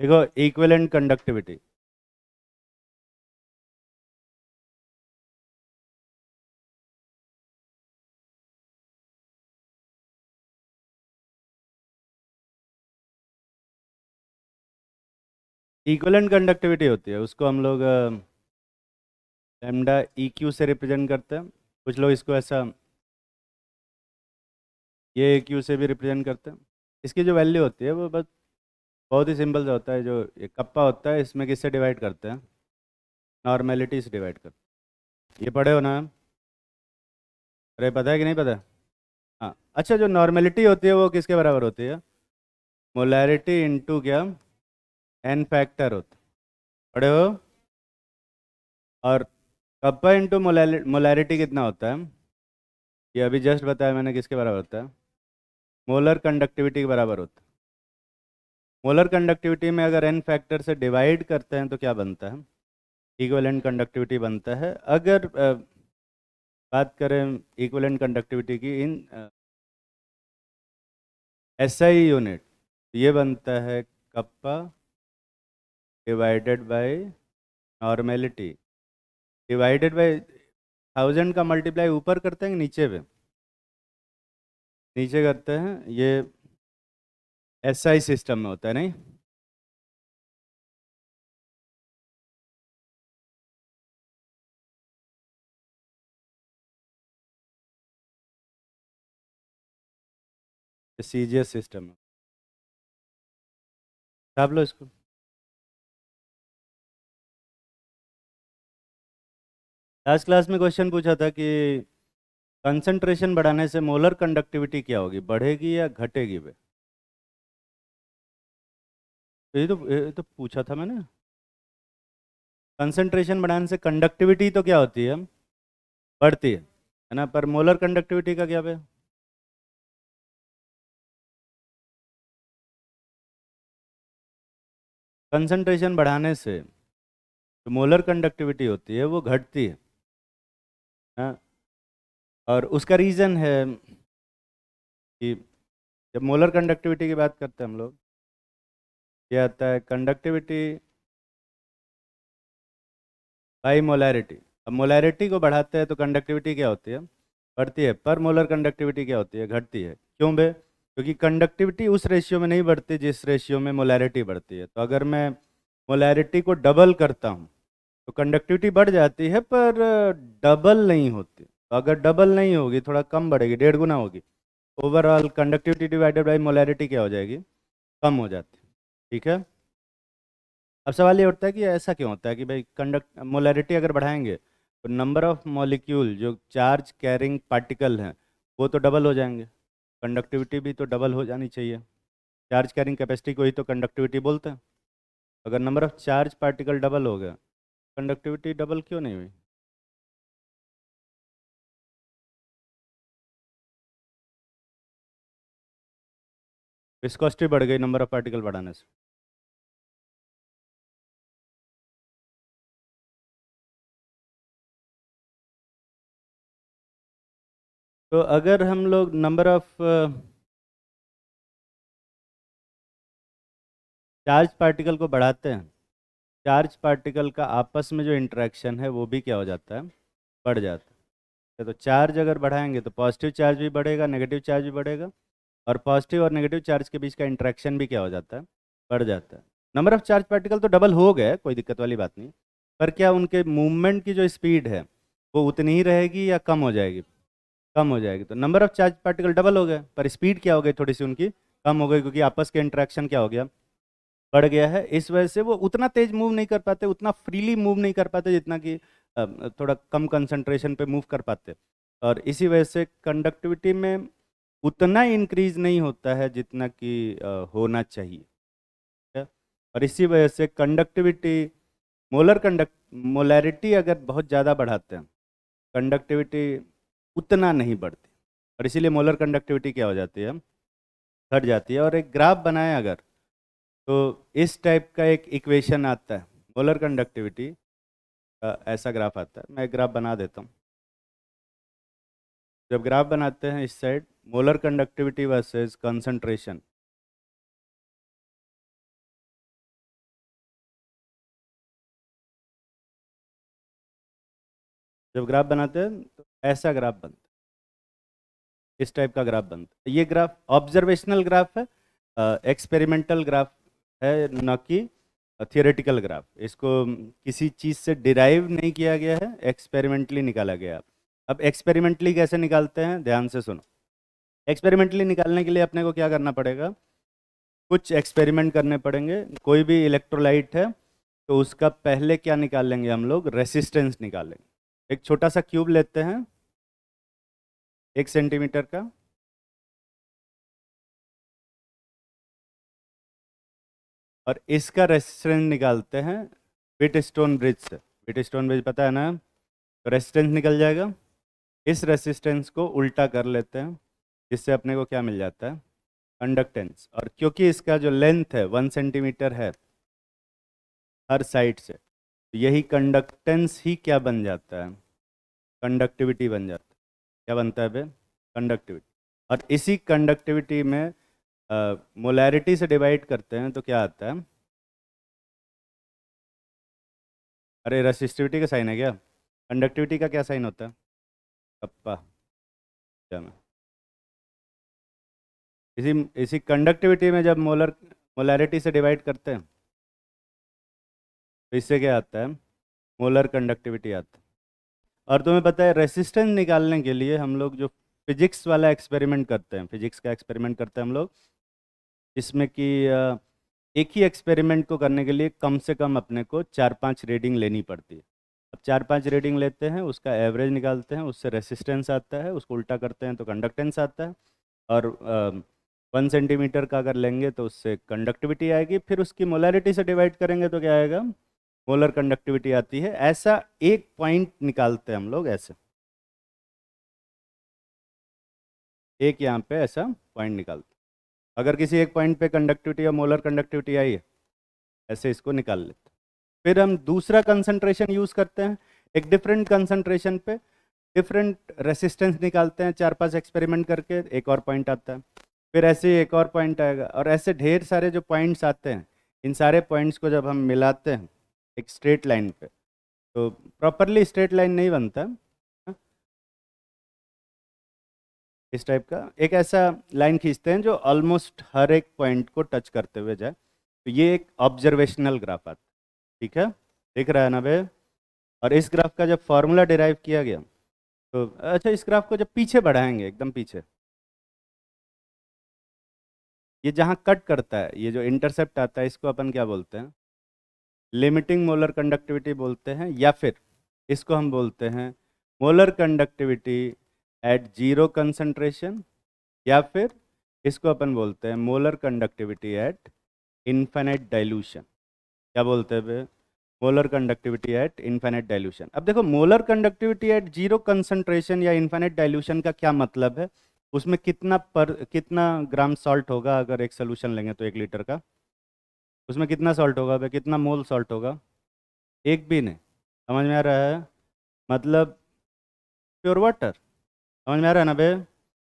देखो equivalent conductivity, equivalent conductivity होती है उसको हम लोग लैम्डा ई क्यू से रिप्रेजेंट करते हैं। कुछ लोग इसको ऐसा ये क्यू से भी रिप्रेजेंट करते हैं। इसकी जो वैल्यू होती है वो बस बहुत ही सिंपल सा होता है। जो ये कप्पा होता है इसमें किससे डिवाइड करते हैं, नॉर्मेलिटी से डिवाइड करते हैं। ये पढ़े हो ना? अरे पता है कि नहीं पता? हाँ अच्छा, जो नॉर्मेलिटी होती है वो किसके बराबर होती है? मोलैरिटी इंटू क्या, एन फैक्टर होता है। पढ़े हो? और कप्पा इंटू मोलैरिटी कितना होता है? ये अभी जस्ट बताया मैंने, किसके बराबर होता है? मोलर कंडक्टिविटी के बराबर होता है। मोलर कंडक्टिविटी में अगर एन फैक्टर से डिवाइड करते हैं तो क्या बनता है? इक्विवेलेंट कंडक्टिविटी बनता है। अगर बात करें इक्विवेलेंट कंडक्टिविटी की इन एसआई यूनिट, ये बनता है kappa divided by normality divided by 1000 का मल्टीप्लाई ऊपर करते हैं कि नीचे पे? नीचे करते हैं। ये एसआई सिस्टम में होता है नहीं? सीजीएस सिस्टम में। छाप लो इसको। लास्ट क्लास में क्वेश्चन पूछा था कि कंसंट्रेशन बढ़ाने से मोलर कंडक्टिविटी क्या होगी, बढ़ेगी या घटेगी बे? तो ये तो पूछा था मैंने। कंसंट्रेशन बढ़ाने से कंडक्टिविटी तो क्या होती है, बढ़ती है ना? पर मोलर कंडक्टिविटी का क्या बे? कंसंट्रेशन बढ़ाने से जो मोलर कंडक्टिविटी होती है वो घटती है ना? और उसका रीज़न है कि जब मोलर कंडक्टिविटी की बात करते हैं हम लोग, क्या आता है? Conductivity by molarity. अब मोलैरिटी को बढ़ाते हैं तो कंडक्टिविटी क्या होती है, बढ़ती है। पर मोलर कंडक्टिविटी क्या होती है, घटती है। क्यों बे? क्योंकि कंडक्टिविटी उस रेशियो में नहीं बढ़ती जिस रेशियो में मोलैरिटी बढ़ती है। तो अगर मैं मोलैरिटी को डबल करता हूँ तो कंडक्टिविटी बढ़ जाती है, पर डबल नहीं होती। तो अगर डबल नहीं होगी, थोड़ा कम बढ़ेगी, 1.5 गुना होगी, overall conductivity divided by molarity क्या हो जाएगी, कम हो जाती है। ठीक है। अब सवाल ये उठता है कि ऐसा क्यों होता है कि भाई कंडक्ट मोलैरिटी अगर बढ़ाएंगे तो नंबर ऑफ मॉलिक्यूल जो चार्ज कैरिंग पार्टिकल हैं वो तो डबल हो जाएंगे, कंडक्टिविटी भी तो डबल हो जानी चाहिए। चार्ज कैरिंग कैपेसिटी को ही तो कंडक्टिविटी बोलते हैं। अगर number of charge particle double हो गया, कंडक्टिविटी डबल क्यों नहीं हुई? विस्कोसिटी बढ़ गई नंबर ऑफ पार्टिकल बढ़ाने से। तो अगर हम लोग नंबर ऑफ चार्ज पार्टिकल को बढ़ाते हैं, चार्ज पार्टिकल का आपस में जो इंटरेक्शन है वो भी क्या हो जाता है, बढ़ जाता है। तो चार्ज अगर बढ़ाएंगे तो पॉजिटिव चार्ज भी बढ़ेगा, नेगेटिव चार्ज भी बढ़ेगा, और पॉजिटिव और नेगेटिव चार्ज के बीच का इंटरेक्शन भी क्या हो जाता है, बढ़ जाता है। नंबर ऑफ चार्ज पार्टिकल तो डबल हो गए, कोई दिक्कत वाली बात नहीं। पर क्या उनके मूवमेंट की जो स्पीड है वो उतनी ही रहेगी या कम हो जाएगी? कम हो जाएगी। तो number of charge particle double हो गए पर स्पीड क्या हो गई, थोड़ी सी उनकी कम हो गई, क्योंकि आपस के इंटरेक्शन क्या हो गया, बढ़ गया है। इस वजह से वो उतना तेज मूव नहीं कर पाते, उतना फ्रीली मूव नहीं कर पाते जितना कि थोड़ा कम कंसंट्रेशन पे मूव कर पाते। और इसी वजह से कंडक्टिविटी में उतना इंक्रीज नहीं होता है जितना कि होना चाहिए। ठीक है? और इसी वजह से कंडक्टिविटी, मोलैरिटी अगर बहुत ज़्यादा बढ़ाते हैं, कंडक्टिविटी उतना नहीं बढ़ती, और इसीलिए मोलर कंडक्टिविटी क्या हो जाती है, घट जाती है। और एक ग्राफ बनाए अगर, तो इस टाइप का एक इक्वेशन आता है मोलर कंडक्टिविटी का, ऐसा ग्राफ आता है। मैं ग्राफ बना देता हूँ। जब ग्राफ बनाते हैं इस side molar conductivity versus concentration, जब ग्राफ बनाते हैं तो ऐसा ग्राफ बनता है, इस टाइप का ग्राफ बनता है। ये ग्राफ ऑब्जर्वेशनल ग्राफ है, एक्सपेरिमेंटल ग्राफ है, न कि थियोरेटिकल ग्राफ। इसको किसी चीज़ से डिराइव नहीं किया गया है, एक्सपेरिमेंटली निकाला गया है। अब एक्सपेरिमेंटली कैसे निकालते हैं, ध्यान से सुनो। एक्सपेरिमेंटली निकालने के लिए अपने को क्या करना पड़ेगा, कुछ एक्सपेरिमेंट करने पड़ेंगे। कोई भी इलेक्ट्रोलाइट है तो उसका पहले क्या निकालेंगे हम लोग, रेसिस्टेंस निकालेंगे। एक छोटा सा क्यूब लेते हैं 1 सेंटीमीटर का, और इसका रेसिस्टेंस निकालते हैं व्हीटस्टोन ब्रिज से। व्हीटस्टोन ब्रिज पता है ना, तो रेसिस्टेंस निकल जाएगा। इस रेसिस्टेंस को उल्टा कर लेते हैं, जिससे अपने को क्या मिल जाता है, कंडक्टेंस। और क्योंकि इसका जो लेंथ है 1 सेंटीमीटर है हर साइड से, तो यही कंडक्टेंस ही क्या बन जाता है, कंडक्टिविटी बन जाता है। क्या बनता है बे, कंडक्टिविटी। और इसी कंडक्टिविटी में मोलैरिटी से डिवाइड करते हैं तो क्या आता है, अरे रेसिस्टिविटी का साइन है क्या, कंडक्टिविटी का क्या साइन होता है, कप्पा। क्या मैं इसी इसी कंडक्टिविटी में जब मोलैरिटी से डिवाइड करते हैं तो इससे क्या आता है, मोलर कंडक्टिविटी आता है। और तुम्हें पता है रेसिस्टेंस निकालने के लिए हम लोग जो फिजिक्स वाला एक्सपेरिमेंट करते हैं, फिजिक्स का एक्सपेरिमेंट करते हैं हम लोग, जिसमें कि एक ही एक्सपेरिमेंट को करने के लिए कम से कम अपने को 4-5 रीडिंग लेनी पड़ती है। अब 4-5 रीडिंग लेते हैं, उसका एवरेज निकालते हैं, उससे रेसिस्टेंस आता है, उसको उल्टा करते हैं तो कंडक्टेंस आता है। और 1 सेंटीमीटर का अगर लेंगे तो उससे कंडक्टिविटी आएगी, फिर उसकी मोलैरिटी से डिवाइड करेंगे तो क्या आएगा, मोलर कंडक्टिविटी आती है। ऐसा एक पॉइंट निकालते हैं हम लोग, ऐसे एक यहाँ पे ऐसा पॉइंट निकालते हैं। अगर किसी एक पॉइंट पे कंडक्टिविटी या मोलर कंडक्टिविटी आई है, ऐसे इसको निकाल लेते हैं। फिर हम दूसरा कंसंट्रेशन यूज़ करते हैं, एक डिफरेंट कंसंट्रेशन पे डिफरेंट रेसिस्टेंस निकालते हैं, 4-5 एक्सपेरिमेंट करके एक और पॉइंट आता है। फिर ऐसे ही एक और पॉइंट आएगा, और ऐसे ढेर सारे जो पॉइंट्स आते हैं, इन सारे पॉइंट्स को जब हम मिलाते हैं एक स्ट्रेट लाइन पे, तो प्रॉपरली स्ट्रेट लाइन नहीं बनता, हाँ, इस टाइप का एक ऐसा लाइन खींचते हैं जो ऑलमोस्ट हर एक पॉइंट को टच करते हुए जाए, तो ये एक ऑब्जर्वेशनल ग्राफ आता है। ठीक है, दिख रहा है ना भैया। और इस ग्राफ का जब फॉर्मूला डिराइव किया गया, तो अच्छा इस ग्राफ को जब पीछे बढ़ाएंगे, एकदम पीछे, ये जहाँ कट करता है, ये जो इंटरसेप्ट आता है, इसको अपन क्या बोलते हैं, लिमिटिंग मोलर कंडक्टिविटी बोलते हैं, या फिर इसको हम बोलते हैं molar conductivity at zero concentration, या फिर इसको अपन बोलते हैं molar conductivity at infinite dilution. क्या बोलते हैं बे, molar conductivity at infinite dilution. अब देखो molar conductivity at zero concentration या इन्फिनिट डाइल्यूशन का क्या मतलब है, उसमें कितना ग्राम सॉल्ट होगा, अगर एक सोल्यूशन लेंगे तो 1 लीटर का, उसमें कितना सॉल्ट होगा बे, कितना मोल सॉल्ट होगा, एक भी नहीं। समझ में आ रहा है, मतलब प्योर वाटर। समझ में आ रहा है ना बे।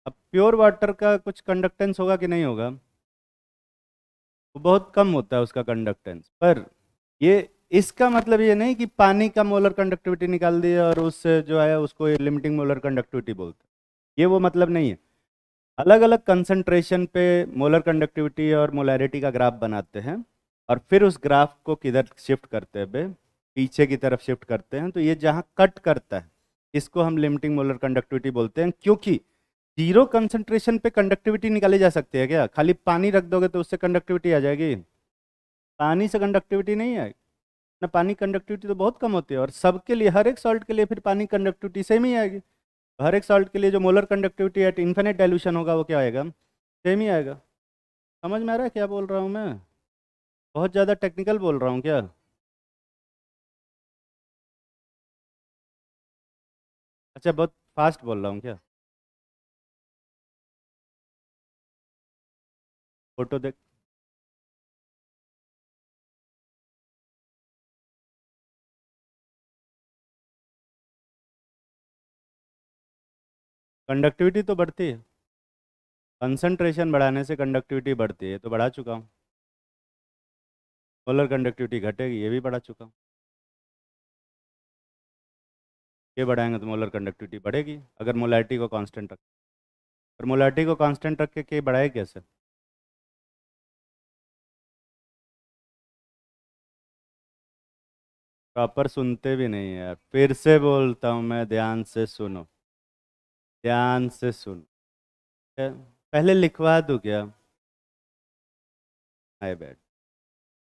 अब प्योर वाटर का कुछ कंडक्टेंस होगा कि नहीं होगा, वो बहुत कम होता है उसका कंडक्टेंस। पर ये इसका मतलब ये नहीं कि पानी का मोलर कंडक्टिविटी निकाल दिया और उससे जो आया उसको लिमिटिंग मोलर कंडक्टिविटी बोलते हैं, ये वो मतलब नहीं है। अलग अलग कंसंट्रेशन पे मोलर कंडक्टिविटी और मोलैरिटी का ग्राफ बनाते हैं, और फिर उस ग्राफ को किधर शिफ्ट करते हैं बे, पीछे की तरफ शिफ्ट करते हैं। तो ये जहाँ कट करता है, इसको हम लिमिटिंग मोलर कंडक्टिविटी बोलते हैं। क्योंकि जीरो कंसंट्रेशन पे कंडक्टिविटी निकाली जा सकती है क्या, खाली पानी रख दोगे तो उससे कंडक्टिविटी आ जाएगी, पानी से कंडक्टिविटी नहीं आएगी ना। पानी कंडक्टिविटी तो बहुत कम होती है, और सबके लिए, हर एक सॉल्ट के लिए फिर पानी कंडक्टिविटी सेम ही आएगी। हर एक सॉल्ट के लिए जो molar conductivity at infinite dilution होगा वो क्या आएगा, सेम ही आएगा। समझ में आ रहा है क्या बोल रहा हूँ मैं, बहुत ज़्यादा टेक्निकल बोल रहा हूँ क्या, अच्छा बहुत फास्ट बोल रहा हूँ क्या, फोटो देख। कंडक्टिविटी तो बढ़ती है, कंसंट्रेशन बढ़ाने से कंडक्टिविटी बढ़ती है, तो बढ़ा चुका हूँ। मोलर कंडक्टिविटी घटेगी, ये भी बढ़ा चुका हूँ। के बढ़ाएंगे तो मोलर कंडक्टिविटी बढ़ेगी अगर मोलैरिटी को कांस्टेंट रखें। पर मोलैरिटी को कांस्टेंट रख के बढ़ाए कैसे? प्रॉपर सुनते भी नहीं है यार, फिर से बोलता हूँ मैं, ध्यान से सुनो, ध्यान से सुनो। पहले लिखवा दूँ क्या? आई बैड,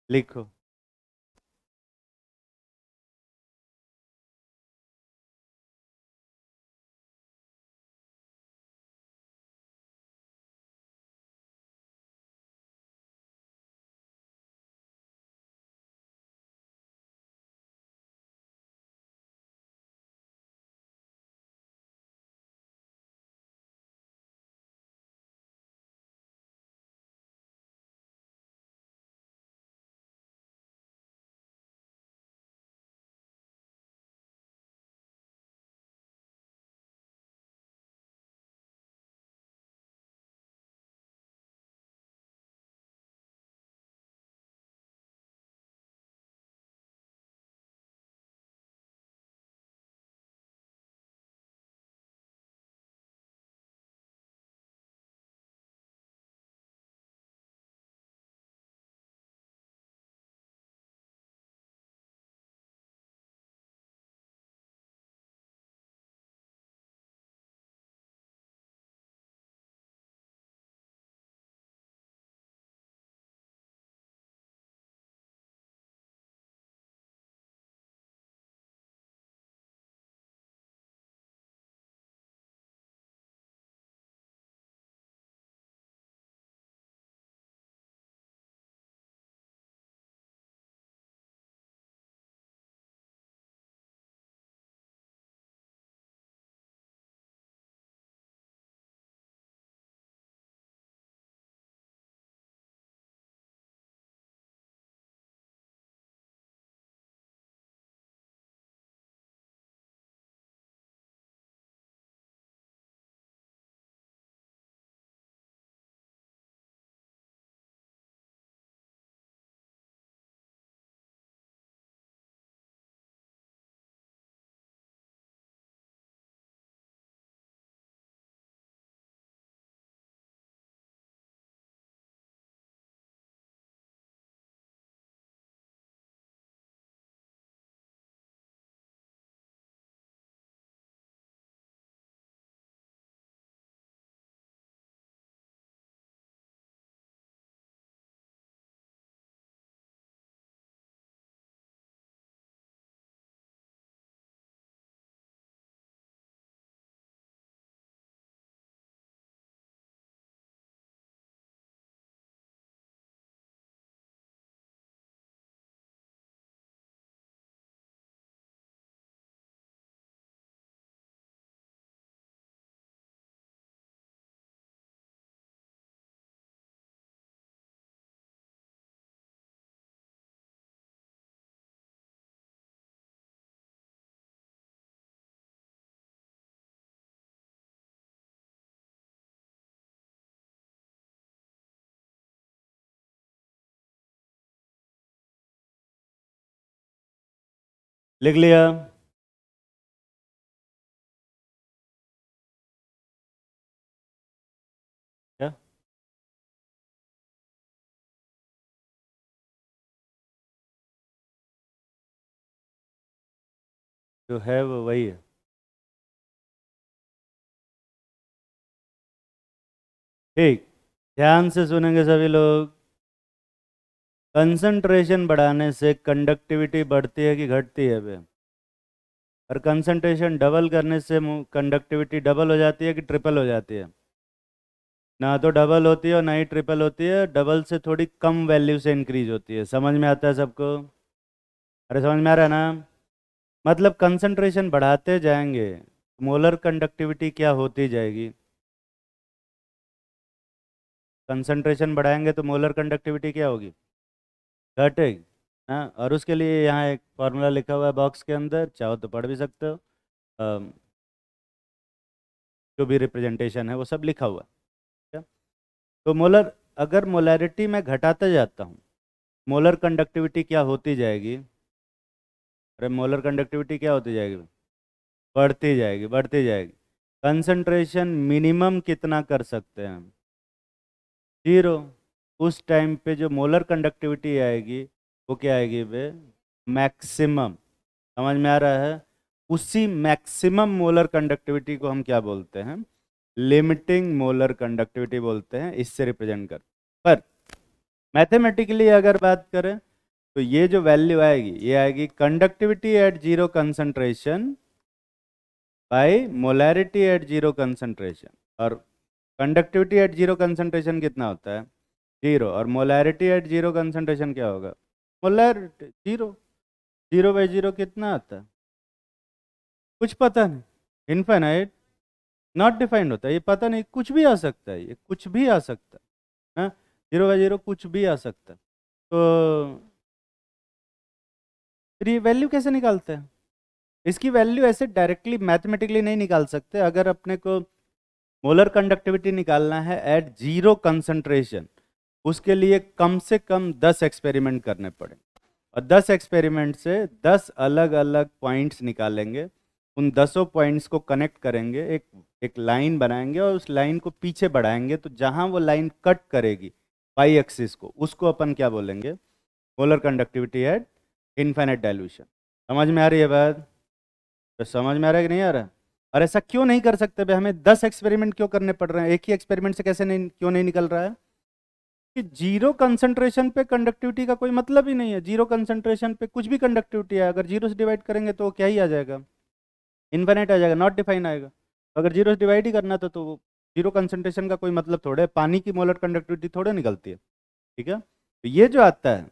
लिखो। लिख लिया? क्या जो है वो वही है। ठीक, ध्यान से सुनेंगे सभी लोग। कंसंट्रेशन बढ़ाने से कंडक्टिविटी बढ़ती है कि घटती है बे? और कंसंट्रेशन डबल करने से कंडक्टिविटी डबल हो जाती है कि ट्रिपल हो जाती है? ना तो डबल होती है और ना ही ट्रिपल होती है, डबल से थोड़ी कम वैल्यू से इंक्रीज होती है। समझ में आता है सबको? अरे समझ में आ रहा है ना? मतलब कंसंट्रेशन बढ़ाते जाएंगे, मोलर कंडक्टिविटी क्या होती जाएगी? कंसंट्रेशन बढ़ाएंगे तो मोलर कंडक्टिविटी क्या होगी? घटेगी। हाँ, और उसके लिए यहाँ एक फॉर्मूला लिखा हुआ है बॉक्स के अंदर, चाहो तो पढ़ भी सकते हो। जो भी रिप्रेजेंटेशन है वो सब लिखा हुआ है। क्या? तो मोलर, अगर मोलैरिटी में घटाते जाता हूँ, मोलर कंडक्टिविटी क्या होती जाएगी? अरे मोलर कंडक्टिविटी क्या होती जाएगी? बढ़ती जाएगी, बढ़ती जाएगी। कंसंट्रेशन मिनिमम कितना कर सकते हैं हम? 0। उस टाइम पे जो मोलर कंडक्टिविटी आएगी वो क्या आएगी बे? मैक्सिमम। समझ में आ रहा है? उसी मैक्सिमम मोलर कंडक्टिविटी को हम क्या बोलते हैं? लिमिटिंग मोलर कंडक्टिविटी बोलते हैं, इससे रिप्रेजेंट कर। पर मैथमेटिकली अगर बात करें तो ये जो वैल्यू आएगी ये आएगी conductivity at zero concentration by molarity at zero concentration. और कंडक्टिविटी एट जीरो कंसंट्रेशन कितना होता है? 0। और मोलैरिटी एट जीरो कंसंट्रेशन क्या होगा? मोलैरिटी 0। 0/0 कितना आता है? कुछ पता नहीं। इनफाइनाइट। नॉट डिफाइंड होता है, ये पता नहीं, कुछ भी आ सकता है, ये कुछ भी आ सकता है। हाँ, 0/0 कुछ भी आ सकता है। तो फिर ये वैल्यू कैसे निकालते हैं? इसकी वैल्यू ऐसे डायरेक्टली मैथमेटिकली नहीं निकाल सकते। अगर अपने को मोलर कंडक्टिविटी निकालना है एट जीरो कंसंट्रेशन, उसके लिए कम से कम 10 एक्सपेरिमेंट करने पड़े। और 10 एक्सपेरिमेंट से 10 अलग अलग पॉइंट्स निकालेंगे। उन 10 पॉइंट्स को कनेक्ट करेंगे, एक एक लाइन बनाएंगे और उस लाइन को पीछे बढ़ाएंगे, तो जहां वो लाइन कट करेगी पाई एक्सिस को, उसको अपन क्या बोलेंगे? Molar conductivity eight infinite dilution. समझ में आ रही है बात? तो समझ में आ रहा है कि नहीं आ रहा? और ऐसा क्यों नहीं कर सकते भाई? हमें 10 एक्सपेरिमेंट क्यों करने पड़ रहे हैं? एक ही एक्सपेरिमेंट से कैसे नहीं, क्यों नहीं निकल रहा है? कि जीरो कंसंट्रेशन पे कंडक्टिविटी का कोई मतलब ही नहीं है। जीरो कंसंट्रेशन पे कुछ भी कंडक्टिविटी है, अगर जीरो से डिवाइड करेंगे तो क्या ही आ जाएगा? इनफाइनाइट आ जाएगा, नॉट डिफाइन आएगा। तो अगर जीरो से डिवाइड ही करना था तो जीरो कंसंट्रेशन का कोई मतलब थोड़े है। पानी की मोलर कंडक्टिविटी थोड़े निकलती है। ठीक है, तो ये जो आता है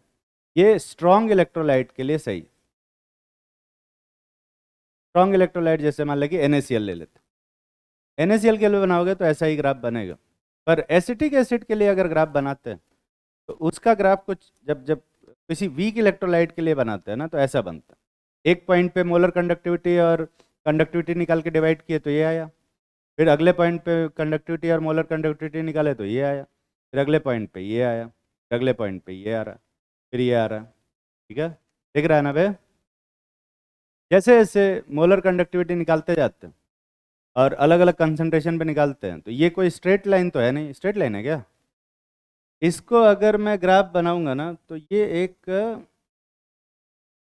ये स्ट्रॉन्ग इलेक्ट्रोलाइट के लिए सही। स्ट्रॉन्ग इलेक्ट्रोलाइट जैसे मान लें कि NaCl ले लेते, NaCl के लिए बनाओगे तो ऐसा ही ग्राफ बनेगा। पर एसिटिक एसिड के लिए अगर ग्राफ बनाते हैं तो उसका ग्राफ कुछ, जब जब किसी वीक इलेक्ट्रोलाइट के लिए बनाते हैं ना, तो ऐसा बनता है। एक पॉइंट पे मोलर कंडक्टिविटी और कंडक्टिविटी निकाल के डिवाइड किए तो ये आया। फिर अगले पॉइंट पे कंडक्टिविटी और मोलर कंडक्टिविटी निकाले तो ये आया। फिर अगले पॉइंट पे ये आया। फिर अगले पॉइंट पे ये आ रहा है। फिर ये आ रहा है। ठीक है, दिख रहा है ना भाई? जैसे जैसे मोलर कंडक्टिविटी निकालते जाते हैं और अलग अलग कंसंट्रेशन पे निकालते हैं, तो ये कोई स्ट्रेट लाइन तो है नहीं। स्ट्रेट लाइन है क्या? इसको अगर मैं ग्राफ बनाऊंगा ना तो ये एक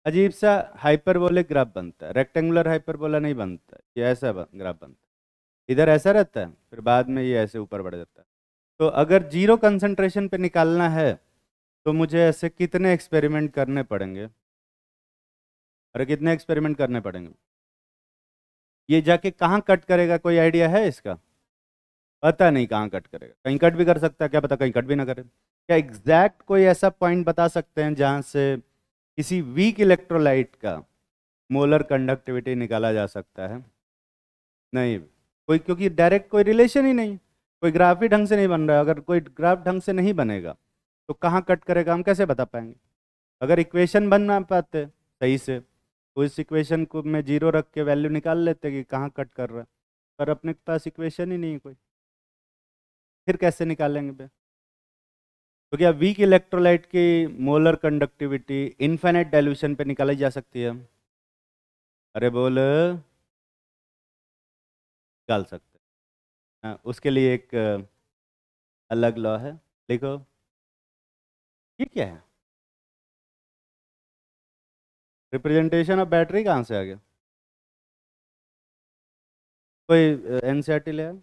अजीब सा हाइपरबोलिक ग्राफ बनता है। रेक्टेंगुलर हाइपरबोला नहीं बनता है, ये ऐसा ग्राफ बनता है। इधर ऐसा रहता है, फिर बाद में ये ऐसे ऊपर बढ़ जाता है। तो अगर जीरो कंसंट्रेशन पे निकालना है तो मुझे ऐसे कितने एक्सपेरिमेंट करने पड़ेंगे? अरे कितने एक्सपेरिमेंट करने पड़ेंगे? ये जाके कहाँ कट करेगा, कोई आइडिया है इसका? पता नहीं कहाँ कट करेगा। कहीं कट भी कर सकता है, क्या पता कहीं कट भी ना करे। क्या एग्जैक्ट कोई ऐसा पॉइंट बता सकते हैं जहाँ से किसी वीक इलेक्ट्रोलाइट का मोलर कंडक्टिविटी निकाला जा सकता है? नहीं कोई, क्योंकि डायरेक्ट कोई रिलेशन ही नहीं, कोई ग्राफ ही ढंग से नहीं बन रहा है। अगर कोई ग्राफ ढंग से नहीं बनेगा तो कहाँ कट करेगा, हम कैसे बता पाएंगे? अगर इक्वेशन बन ना पाते सही से तो इस इक्वेशन को में जीरो रख के वैल्यू निकाल लेते कि कहाँ कट कर रहा है। पर अपने पास इक्वेशन ही नहीं है कोई, फिर कैसे निकालेंगे बे? तो क्या वीक इलेक्ट्रोलाइट की मोलर कंडक्टिविटी इनफाइनाइट डाइल्यूशन पे निकाली जा सकती है? अरे बोल, निकाल सकते हैं। हाँ, उसके लिए एक अलग लॉ है, देखो। ये क्या है? रिप्रेजेंटेशन ऑफ बैटरी कहाँ से आ गया? कोई NCERT ले आया?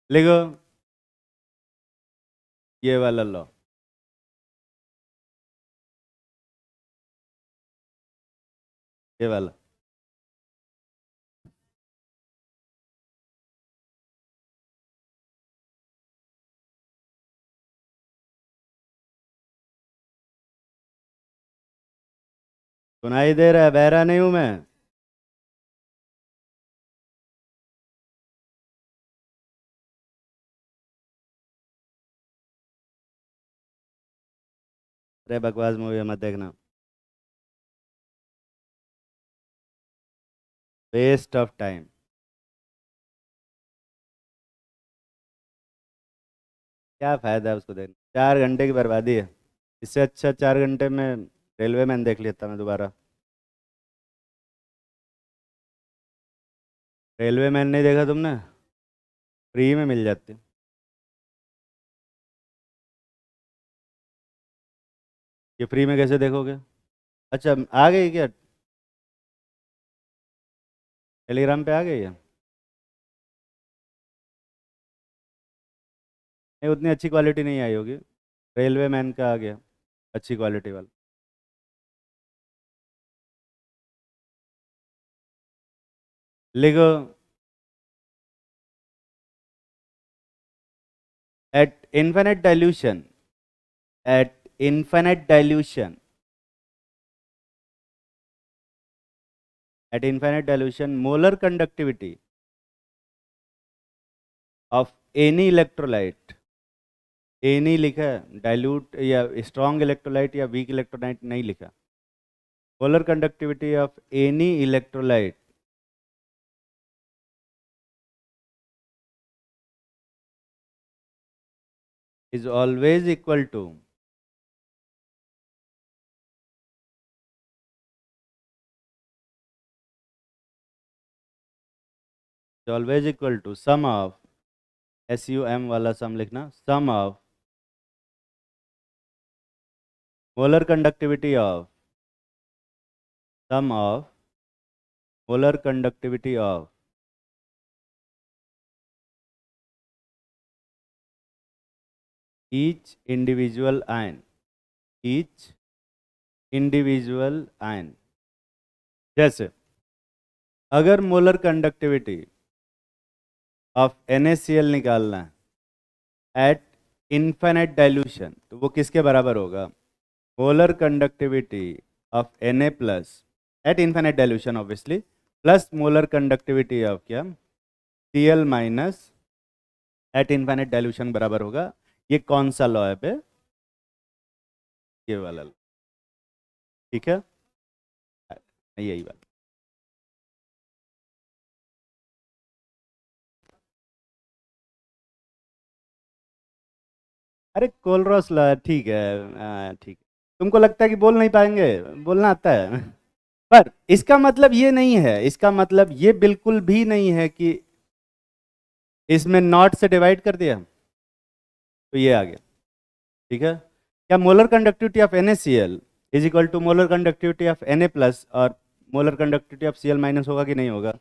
लिखो ये वाला लॉ। ये वाला। सुनाई दे रहा है? बहरा नहीं हूं मैं? अरे बकवास मूवी मत देखना, वेस्ट ऑफ टाइम। क्या फायदा है उसको देखने, 4 घंटे की बर्बादी है। इससे अच्छा 4 घंटे में रेलवे मैन देख लेता मैं दोबारा। रेलवे मैन नहीं देखा तुमने? फ्री में मिल जाती। ये फ्री में कैसे देखोगे? अच्छा आ गई क्या? टेलीग्राम पे आ गई है? नहीं उतनी अच्छी क्वालिटी नहीं आई होगी। रेलवे मैन का आ गया, अच्छी क्वालिटी वाला। लिखो, at infinite dilution, at infinite dilution, at infinite dilution molar conductivity of any electrolyte, any लिखा है, डाइल्यूट या स्ट्रॉन्ग इलेक्ट्रोलाइट या वीक इलेक्ट्रोलाइट नहीं लिखा। Molar conductivity of any electrolyte is always equal to sum of, SUM वाला सम लिखना, sum of molar conductivity of, sum of molar conductivity of each individual ion, each individual ion। जैसे अगर molar conductivity of NaCl निकालना है eight infinite dilution, तो वो किसके बराबर होगा? Molar conductivity of Na plus eight infinite dilution obviously, plus molar conductivity of क्या, Cl minus eight infinite dilution बराबर होगा। ये कौन सा लॉ है बे? ये वाला law, ठीक है, यही बात। अरे कोलरॉस लॉ है, ठीक है, ठीक है। तुमको लगता है कि बोल नहीं पाएंगे, बोलना आता है। पर इसका मतलब ये नहीं है, इसका मतलब ये बिल्कुल भी नहीं है कि इसमें नॉट से डिवाइड कर दिया तो ये आ गया, ठीक है। क्या molar conductivity of NaCl is equal to molar conductivity of Na plus और molar conductivity of Cl minus होगा कि नहीं होगा?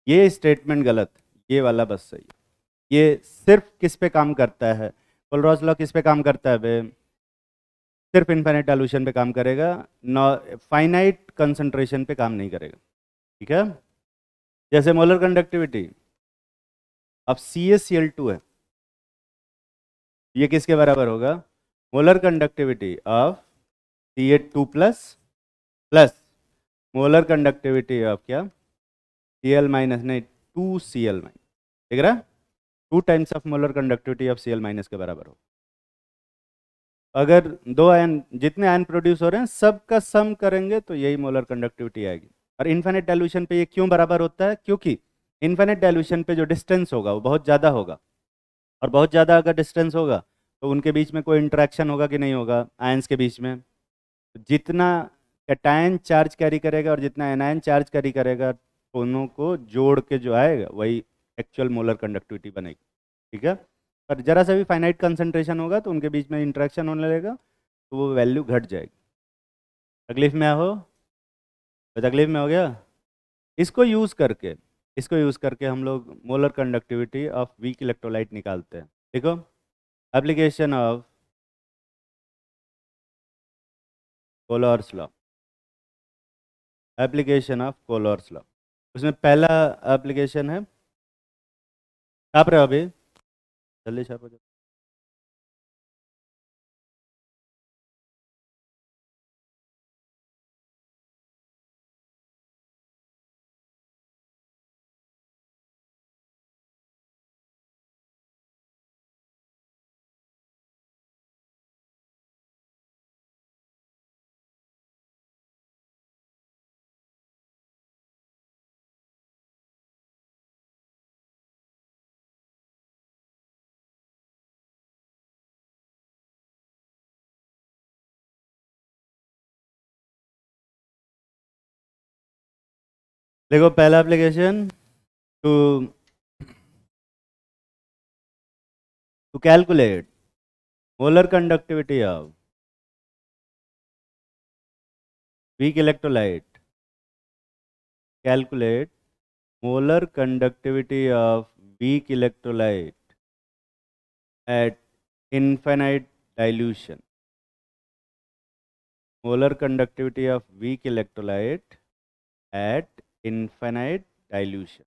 ये स्टेटमेंट गलत, ये वाला बस सही है। ये सिर्फ किस पे काम करता है? कोलरॉस लॉ किस पे काम करता है बे? सिर्फ इनफाइनाइट डाइल्यूशन पे काम करेगा, नॉ फाइनाइट कंसंट्रेशन पे काम नहीं करेगा, ठीक है। जैसे मोलर कंडक्टिविटी अब CaCl2 है, ये किसके बराबर होगा? Molar conductivity of Ca2 plus plus molar conductivity of क्या, Cl माइनस, नहीं 2Cl माइनस, ठीक है, 2 times of molar conductivity of Cl minus के बराबर हो। अगर दो आयन, जितने आयन प्रोड्यूस हो रहे हैं सबका सम करेंगे तो यही मोलर कंडक्टिविटी आएगी। और इनफाइनाइट डाइल्यूशन पे ये क्यों बराबर होता है? क्योंकि इनफाइनाइट डाइल्यूशन पे जो डिस्टेंस होगा वो बहुत ज़्यादा होगा, और बहुत ज़्यादा अगर डिस्टेंस होगा तो उनके बीच में कोई इंटरेक्शन होगा कि नहीं होगा आयंस के बीच में? तो जितना कैटायन चार्ज कैरी करेगा और जितना एनायन चार्ज कैरी करेगा, दोनों को जोड़ के जो आएगा वही एक्चुअल मोलर कंडक्टिविटी बनेगी, ठीक है। पर जरा सा भी फाइनाइट कंसंट्रेशन होगा तो उनके बीच में इंटरेक्शन होने लगेगा, तो वो वैल्यू घट जाएगी। तकलीफ में हो? तो तकलीफ में हो गया? इसको यूज़ करके, इसको यूज़ करके हम लोग molar conductivity of weak electrolyte निकालते हैं। देखो, application of Kohlrausch's law, application of Kohlrausch's law. उसमें पहला एप्लीकेशन है, छाप रहे हो अभी? जल्दी छापो। देखो पहला application to to calculate molar conductivity of weak electrolyte. Calculate molar conductivity of weak electrolyte at infinite dilution. Molar conductivity of weak electrolyte at infinite dilution.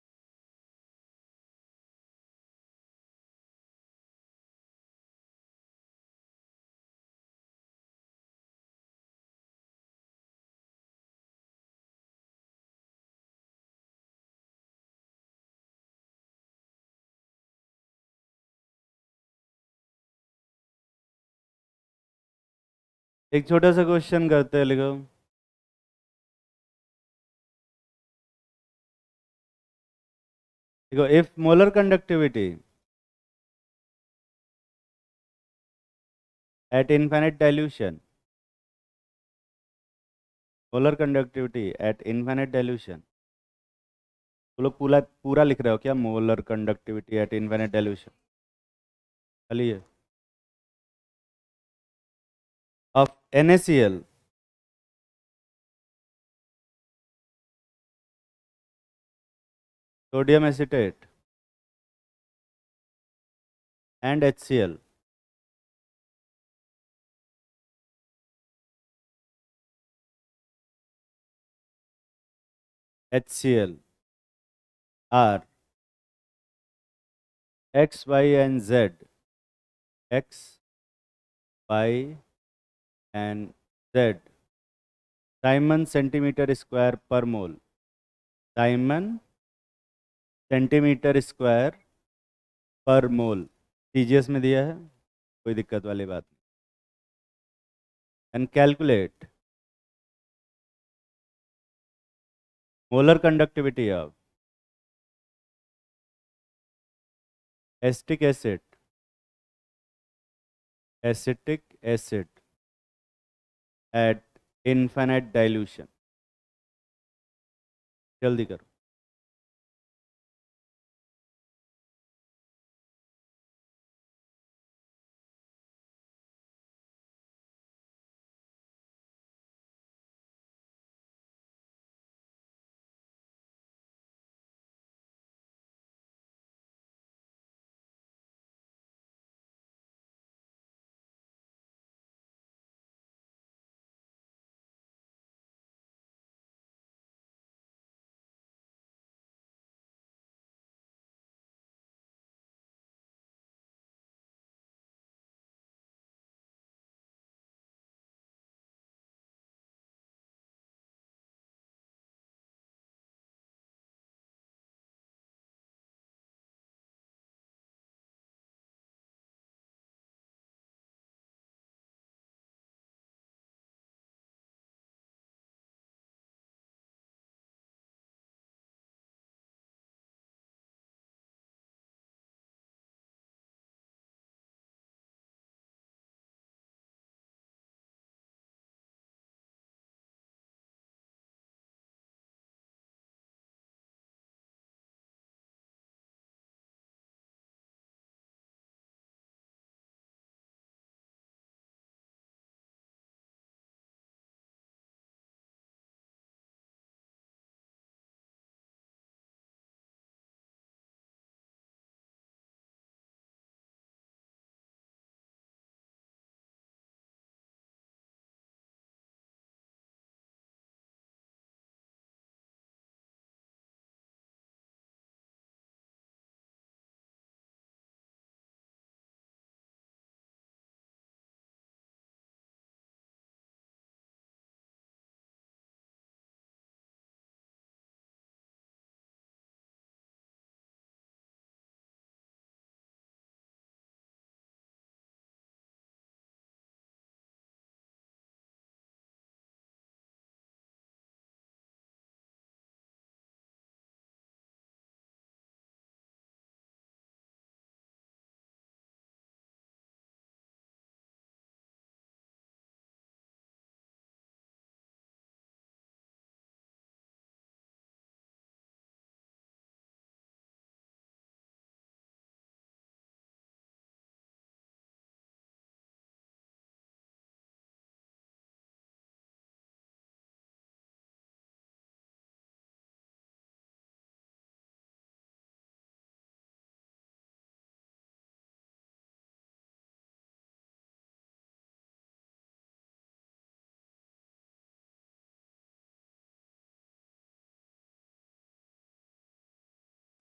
एक छोटा सा क्वेश्चन करते हैं, लिखो देखो if molar conductivity at infinite dilution, molar conductivity at infinite dilution, वो लोग पूरा पूरा लिख रहे हो क्या? Molar conductivity at infinite dilution चलिए of NaCl sodium acetate and HCl HCl are X, Y and Z, X, Y and Z, Simon centimeter square per mole, Simon centimetre square per mole, TGS में दिया है, कोई दिक्कत वाली बात नहीं. And calculate molar conductivity of acetic acid, acetic acid at infinite dilution. जल्दी करो.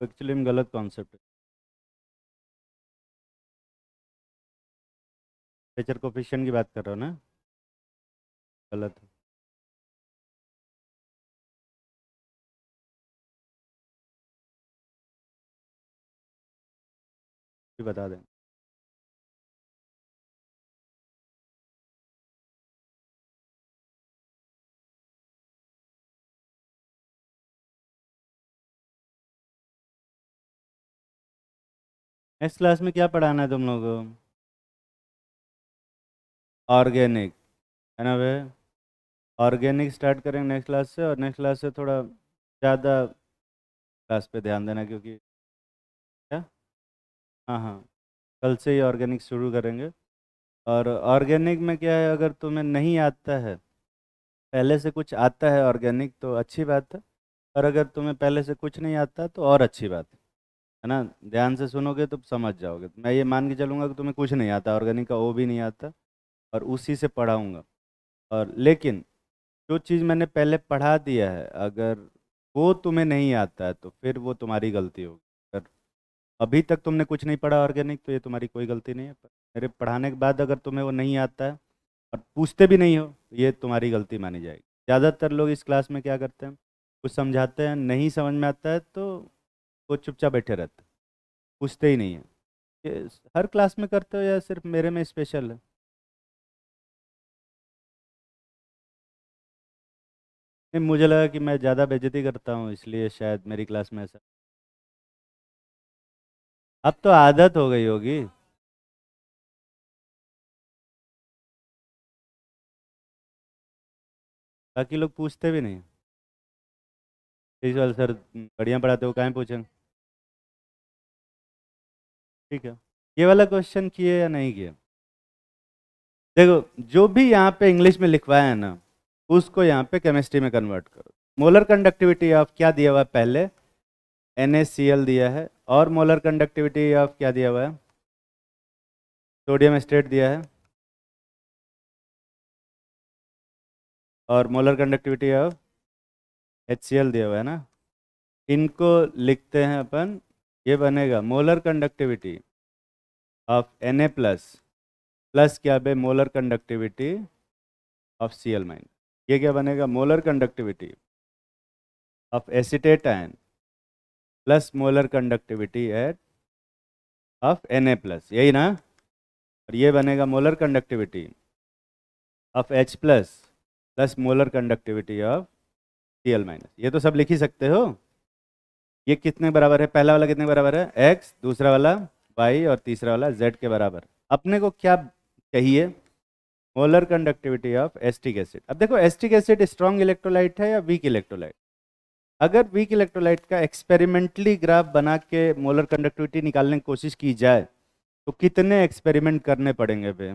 एक्चुअली में गलत कॉन्सेप्ट है। टेम्परेचर कोफिशिएंट की बात कर रहे हो ना? गलत है। ये बता दें। नेक्स्ट क्लास में क्या पढ़ाना है तुम लोगों को? ऑर्गेनिक, है ना वे? ऑर्गेनिक स्टार्ट करेंगे नेक्स्ट क्लास से, और नेक्स्ट क्लास से थोड़ा ज़्यादा क्लास पे ध्यान देना, क्योंकि क्या, हाँ हाँ, कल से ही ऑर्गेनिक शुरू करेंगे। और ऑर्गेनिक में क्या है, अगर तुम्हें नहीं आता है, पहले से कुछ आता है ऑर्गेनिक, तो अच्छी बात है। और अगर तुम्हें पहले से कुछ नहीं आता तो और अच्छी बात है ना? ध्यान से सुनोगे तो समझ जाओगे। मैं ये मान के चलूँगा कि तुम्हें कुछ नहीं आता, ऑर्गेनिक का ओ भी नहीं आता, और उसी से पढ़ाऊँगा। और लेकिन जो चीज़ मैंने पहले पढ़ा दिया है, अगर वो तुम्हें नहीं आता है तो फिर वो तुम्हारी गलती होगी। अगर अभी तक तुमने कुछ नहीं पढ़ा ऑर्गेनिक, तो ये तुम्हारी कोई गलती नहीं है। पर मेरे पढ़ाने के बाद अगर तुम्हें वो नहीं आता है और पूछते भी नहीं हो, तो ये तुम्हारी गलती मानी जाएगी। ज़्यादातर लोग इस क्लास में क्या करते हैं, कुछ समझाते हैं, नहीं समझ में आता है तो वो चुपचाप बैठे रहते हैं, पूछते ही नहीं है। ये हर क्लास में करते हो या सिर्फ मेरे में स्पेशल है? नहीं, मुझे लगा कि मैं ज़्यादा बेइज्जती करता हूँ, इसलिए शायद मेरी क्लास में ऐसा। अब तो आदत हो गई होगी। बाकी लोग पूछते भी नहीं। इस वाले सर बढ़िया पढ़ाते हो, काहे पूछें? ठीक है। ये वाला क्वेश्चन किए या नहीं किए? देखो, जो भी यहाँ पे इंग्लिश में लिखवाया है ना, उसको यहाँ पे केमिस्ट्री में कन्वर्ट करो। मोलर कंडक्टिविटी ऑफ क्या दिया हुआ है पहले? NaCl दिया है। और मोलर कंडक्टिविटी ऑफ क्या दिया हुआ है? सोडियम एस्टेट दिया है। और मोलर कंडक्टिविटी ऑफ HCl दिया हुआ है ना? इनको लिखते हैं अपन। ये बनेगा molar conductivity of Na plus, plus क्या बे, molar conductivity of Cl minus. ये क्या बनेगा? Molar conductivity of acetate ion plus molar conductivity at of Na plus, यही ना? और ये बनेगा molar conductivity of H plus plus molar conductivity of Cl minus. ये तो सब लिख ही सकते हो। ये कितने बराबर है? पहला वाला कितने बराबर है? x, दूसरा वाला y, और तीसरा वाला z के बराबर। अपने को क्या चाहिए? Molar conductivity of acetic acid. अब देखो, एस्टिक एसिड स्ट्रॉन्ग इलेक्ट्रोलाइट है या वीक इलेक्ट्रोलाइट? अगर वीक इलेक्ट्रोलाइट का एक्सपेरिमेंटली ग्राफ बना के मोलर कंडक्टिविटी निकालने की कोशिश की जाए, तो कितने एक्सपेरिमेंट करने पड़ेंगे बे?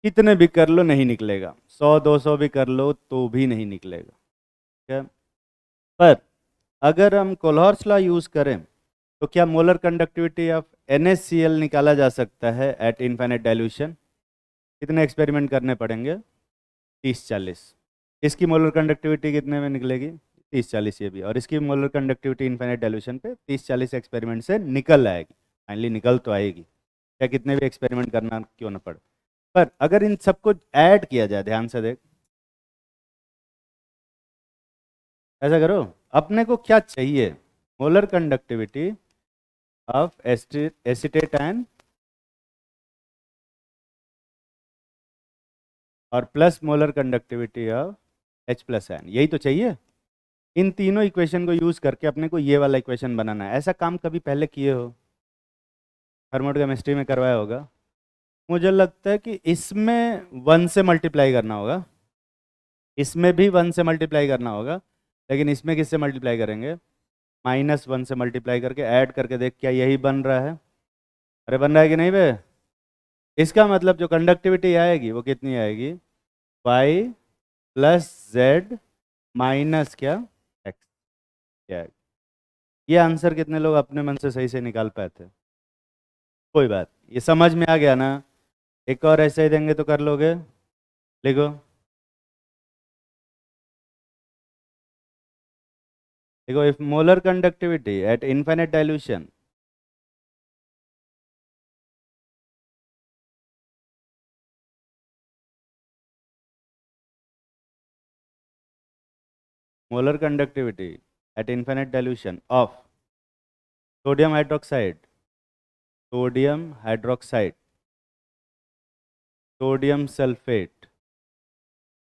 कितने भी कर लो नहीं निकलेगा, 100-200 भी कर लो तो भी नहीं निकलेगा। ठीक है? पर अगर हम कोल्हार्स लॉ यूज करें, तो क्या मोलर कंडक्टिविटी ऑफ NaCl निकाला जा सकता है एट इनफाइनाइट डाइल्यूशन? कितने एक्सपेरिमेंट करने पड़ेंगे? 30-40। इसकी मोलर कंडक्टिविटी कितने में निकलेगी? 30-40 ये भी। और इसकी मोलर कंडक्टिविटी इनफाइनाइट डाइल्यूशन पे 30-40 एक्सपेरिमेंट से निकल आएगी। फाइनली निकल तो आएगी, क्या कितने भी एक्सपेरिमेंट करना क्यों ना पड़े। पर अगर इन सबको ऐड किया जाए, ध्यान से देख, ऐसा करो, अपने को क्या चाहिए? Molar conductivity of acetate ion और plus molar conductivity of H plus ion, यही तो चाहिए। इन तीनों इक्वेशन को यूज करके अपने को ये वाला इक्वेशन बनाना है। ऐसा काम कभी पहले किए हो? थर्मोकेमिस्ट्री में करवाया होगा। मुझे लगता है कि इसमें 1 से मल्टीप्लाई करना होगा, इसमें भी 1 से मल्टीप्लाई करना होगा, लेकिन इसमें किससे मल्टीप्लाई करेंगे? -1 से मल्टीप्लाई करके ऐड करके देख, क्या यही बन रहा है? अरे बन रहा है कि नहीं बे? इसका मतलब जो कंडक्टिविटी आएगी वो कितनी आएगी? y प्लस जेड माइनस क्या, एक्स। क्या है? ये आंसर कितने लोग अपने मन से सही से निकाल पाए थे? कोई बात, ये समझ में आ गया ना? एक और ऐसे ही देंगे तो कर लोगे? लिखो। देखो, if molar conductivity eight infinite dilution, molar conductivity at infinite dilution of sodium hydroxide, sodium hydroxide, sodium sulphate,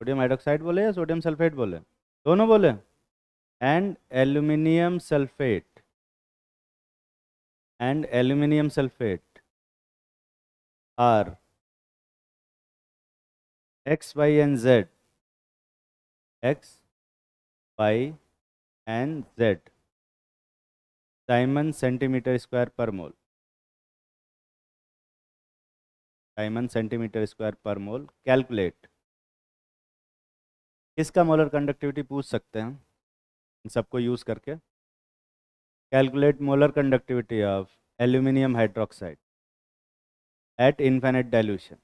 sodium hydroxide बोले या सोडियम सल्फेट बोले, दोनों बोले, and aluminium sulphate, and aluminium sulphate are X Y and Z, X Y and Z diamond centimetre square per mole, diamond centimetre square per mole. Calculate, किसका molar conductivity पूछ सकते हैं इन सबको यूज़ करके। Calculate molar conductivity of aluminium hydroxide at infinite dilution.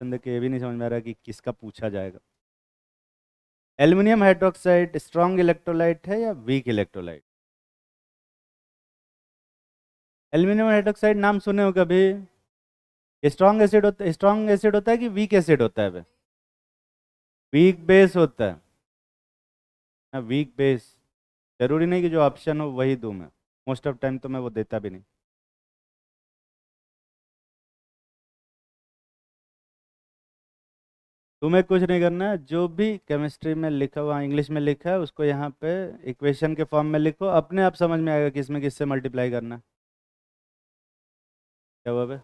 देखिए, ये भी नहीं समझ में आ रहा कि किसका पूछा जाएगा। एल्यूमिनियम हाइड्रोक्साइड स्ट्रॉन्ग इलेक्ट्रोलाइट है या वीक इलेक्ट्रोलाइट? एल्यूमिनियम हाइड्रोक्साइड नाम सुने हो कभी? स्ट्रॉन्ग एसिड होता है, स्ट्रॉन्ग एसिड होता है कि वीक एसिड होता है? वीक बेस होता है ना, वीक बेस। जरूरी नहीं कि जो ऑप्शन हो वही दूं मैं, मोस्ट ऑफ टाइम तो मैं वो देता भी नहीं। तुम्हें कुछ नहीं करना है, जो भी केमिस्ट्री में लिखा हुआ इंग्लिश में लिखा है उसको यहाँ पे इक्वेशन के फॉर्म में लिखो, अपने आप समझ में आएगा कि इसमें किससे मल्टीप्लाई करना है। क्या हुआ बे?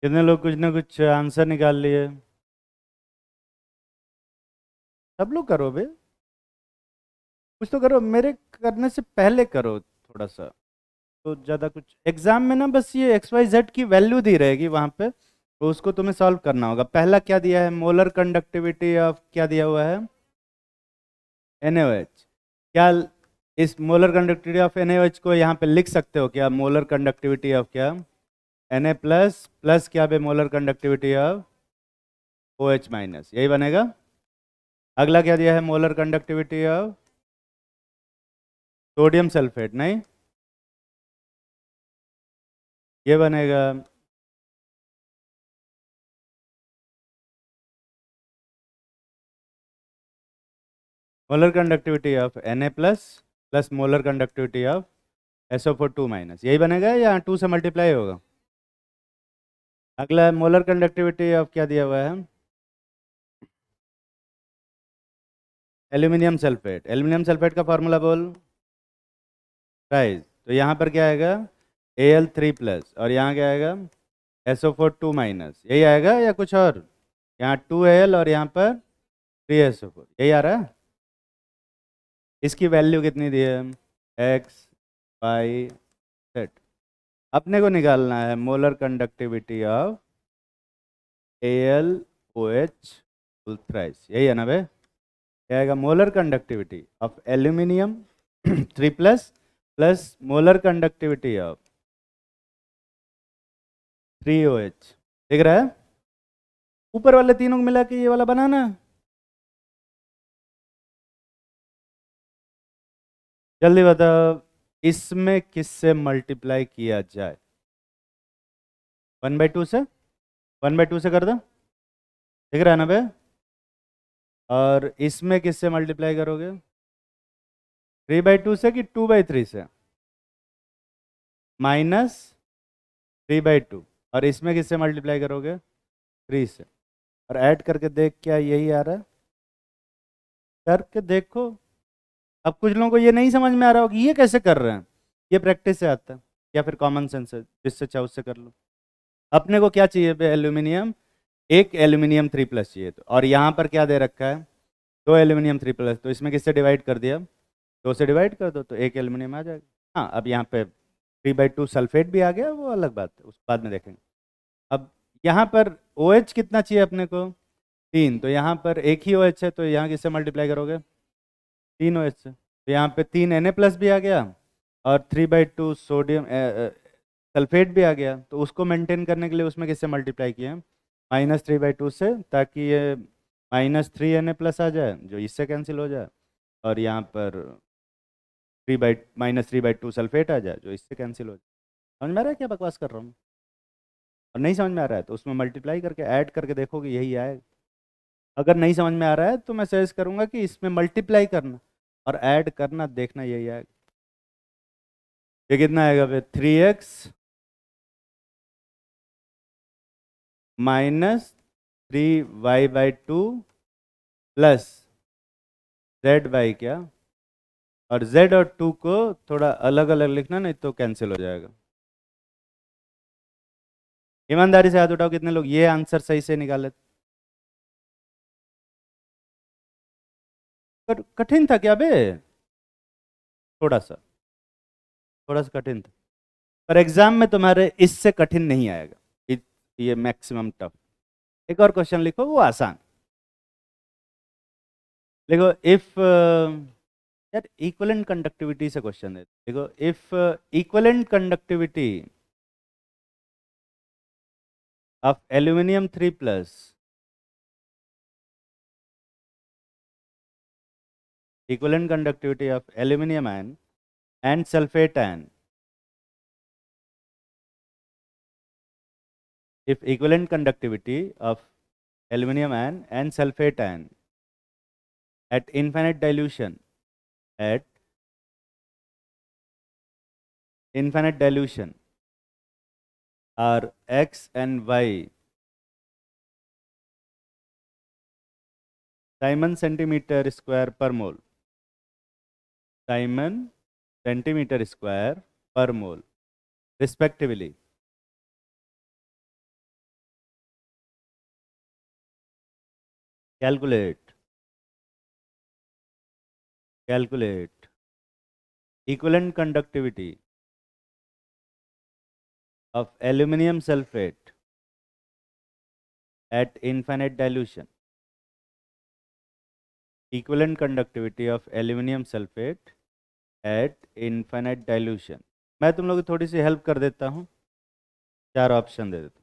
कितने लोग कुछ ना कुछ आंसर निकाल लिए? सब लोग करो बे, कुछ तो करो, मेरे करने से पहले करो थोड़ा सा। तो ज़्यादा कुछ एग्जाम में ना, बस ये एक्स वाई जेड की वैल्यू दी रहेगी वहाँ पे, तो उसको तुम्हें सॉल्व करना होगा। पहला क्या दिया है? मोलर कंडक्टिविटी ऑफ, क्या दिया हुआ है? NaOH। क्या इस मोलर कंडक्टिविटी ऑफ NaOH को यहाँ पे लिख सकते हो क्या? मोलर कंडक्टिविटी ऑफ क्या? Na प्लस प्लस क्या बे? Molar conductivity of OH minus, यही बनेगा। अगला क्या दिया है? Molar conductivity of sodium sulphate, नहीं ये बनेगा molar conductivity of Na plus plus molar conductivity of SO4 minus, यही बनेगा या 2 से मल्टीप्लाई होगा? अगला मोलर कंडक्टिविटी ऑफ क्या दिया हुआ है? एल्यूमिनियम सल्फेट का फॉर्मूला बोल। प्राइस, तो यहाँ पर क्या आएगा? Al3 प्लस, और यहाँ क्या आएगा? SO4 माइनस, यही आएगा या कुछ और? यहाँ 2Al और यहाँ पर 3SO4, यही आ रहा है। इसकी वैल्यू कितनी दी है? X Y Z. अपने को निकालना है molar conductivity of AlOH thrice, यही है ना भाई? क्या आएगा? Molar conductivity of aluminium 3 plus plus molar conductivity of 3OH। दिख रहा है? ऊपर वाले तीनों को मिला के ये वाला बनाना। जल्दी बताओ, इसमें किससे मल्टीप्लाई किया जाए? 1/2 से, 1/2 से कर दो। दिख रहा है ना भाई? और इसमें किससे मल्टीप्लाई करोगे? 3/2 से कि 2/3 से? -3/2। और इसमें किससे मल्टीप्लाई करोगे? 3 से। और ऐड करके देख, क्या यही आ रहा है? करके देखो। अब कुछ लोगों को ये नहीं समझ में आ रहा होगा कि ये कैसे कर रहे हैं। ये प्रैक्टिस से आता है या फिर कॉमन सेंस है, जिससे चाहे उससे कर लो। अपने को क्या चाहिए पे? एल्यूमिनियम, एक एल्यूमिनियम 3 प्लस चाहिए, तो और यहाँ पर क्या दे रखा है? 2 एल्यूमिनियम 3 प्लस, तो इसमें किससे डिवाइड कर दिया? 2 से डिवाइड कर दो तो एक एल्यूमिनियम आ जाएगा। हाँ, अब यहाँ पे 3/2 सल्फेट भी आ गया, वो अलग बात है, उस बाद में देखेंगे। अब यहाँ पर OH कितना चाहिए अपने को? 3, तो यहाँ पर एक ही OH है, तो यहाँ किससे मल्टीप्लाई करोगे? 3 OH से। तो यहाँ पे 3 Na प्लस भी आ गया और 3/2 सोडियम सल्फेट भी आ गया, तो उसको मेंटेन करने के लिए उसमें किससे मल्टीप्लाई किया? -3/2 से, ताकि ये -3 Na प्लस आ जाए जो इससे कैंसिल हो जाए, और यहाँ पर -3/2 सल्फेट आ जाए जो इससे कैंसिल हो जाए। समझ में आ रहा है क्या बकवास कर रहा हूँ? और नहीं समझ में आ रहा है तो उसमें मल्टीप्लाई करके ऐड करके देखोगे, यही आएगा। अगर नहीं समझ में आ रहा है तो मैं सजेस्ट करूंगा कि इसमें मल्टीप्लाई करना और ऐड करना, देखना यही आएगा। ये कितना आएगा फिर? 3x -3y/2 प्लस z/ क्या, और z और 2 को थोड़ा अलग अलग लिखना, नहीं तो कैंसिल हो जाएगा। ईमानदारी से हाथ उठाओ कितने लोग ये आंसर सही से निकाले? कठिन था क्या बे? थोड़ा सा, थोड़ा सा कठिन था, पर एग्जाम में तुम्हारे इससे कठिन नहीं आएगा। ये मैक्सिमम टफ। एक और क्वेश्चन लिखो, वो आसान। देखो, इफ यार इक्विवेलेंट कंडक्टिविटी से क्वेश्चन है। देखो, if equivalent conductivity of aluminium 3 plus, equivalent conductivity of aluminum ion and sulfate ion, if equivalent conductivity of aluminum ion and sulfate ion at infinite dilution, at infinite dilution are X and Y Simon centimeter square per mole, Simon centimeter square per mole respectively, calculate equivalent conductivity of aluminum sulfate at infinite dilution, equivalent conductivity of aluminum sulfate at infinite dilution। मैं तुम लोग की थोड़ी सी help कर देता हूँ, 4 option दे देता हूँ।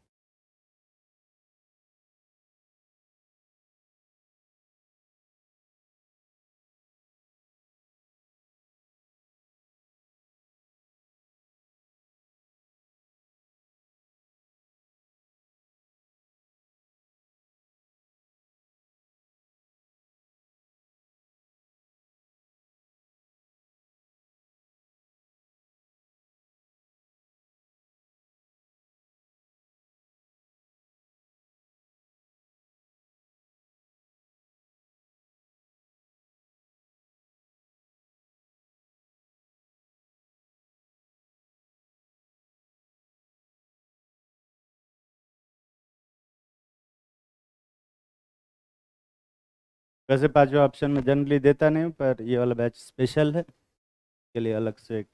वैसे पांचवा ऑप्शन में जनरली देता नहीं हूँ, पर ये वाला बैच स्पेशल है, के लिए अलग से एक।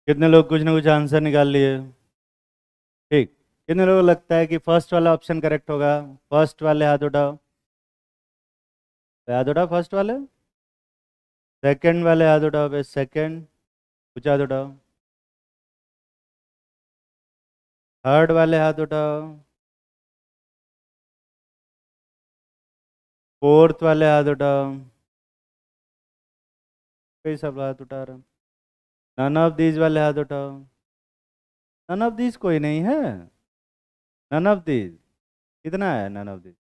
कितने लोग कुछ ना कुछ आंसर निकाल लिए? ठीक। कितने लोगों को लगता है कि फर्स्ट वाला ऑप्शन करेक्ट होगा? फर्स्ट वाले हाथ उठाओ, हाथ उठाओ फर्स्ट वाले। सेकंड वाले हाथ उठाओ पे, सेकंड कुछ हाथ उठाओ। थर्ड वाले हाथ उठाओ। फोर्थ वाले हाथ उठाओ। कई सब हाथ उठा रहे हैं। नन ऑफ दीज वाले हाथ उठाओ। नन ऑफ दीज कोई नहीं है। नन ऑफ दीज कितना है? नन ऑफ दीज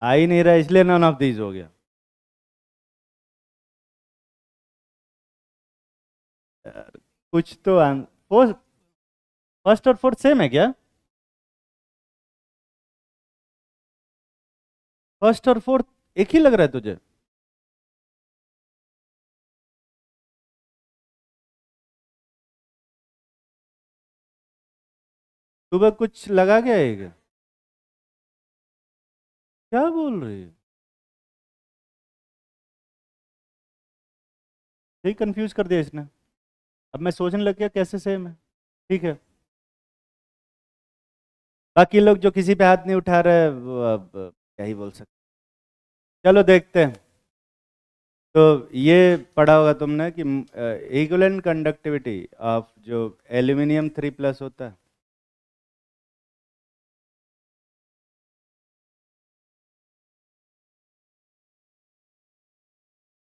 आ ही नहीं रहा, इसलिए नन ऑफ दीज हो गया। यार, कुछ तो फर्स्ट और फोर्थ सेम है क्या? फर्स्ट और फोर्थ एक ही लग रहा है तुझे? सुबह कुछ लगा क्या है क्या? क्या बोल रही है? यही कंफ्यूज कर दिया इसने। अब मैं सोचने लग गया कैसे सेम है। ठीक है, बाकी लोग जो किसी पे हाथ नहीं उठा रहे वो अब क्या ही बोल सकते। चलो देखते हैं। तो ये पढ़ा होगा तुमने कि इक्विवेलेंट कंडक्टिविटी ऑफ जो एल्यूमिनियम 3+ होता है,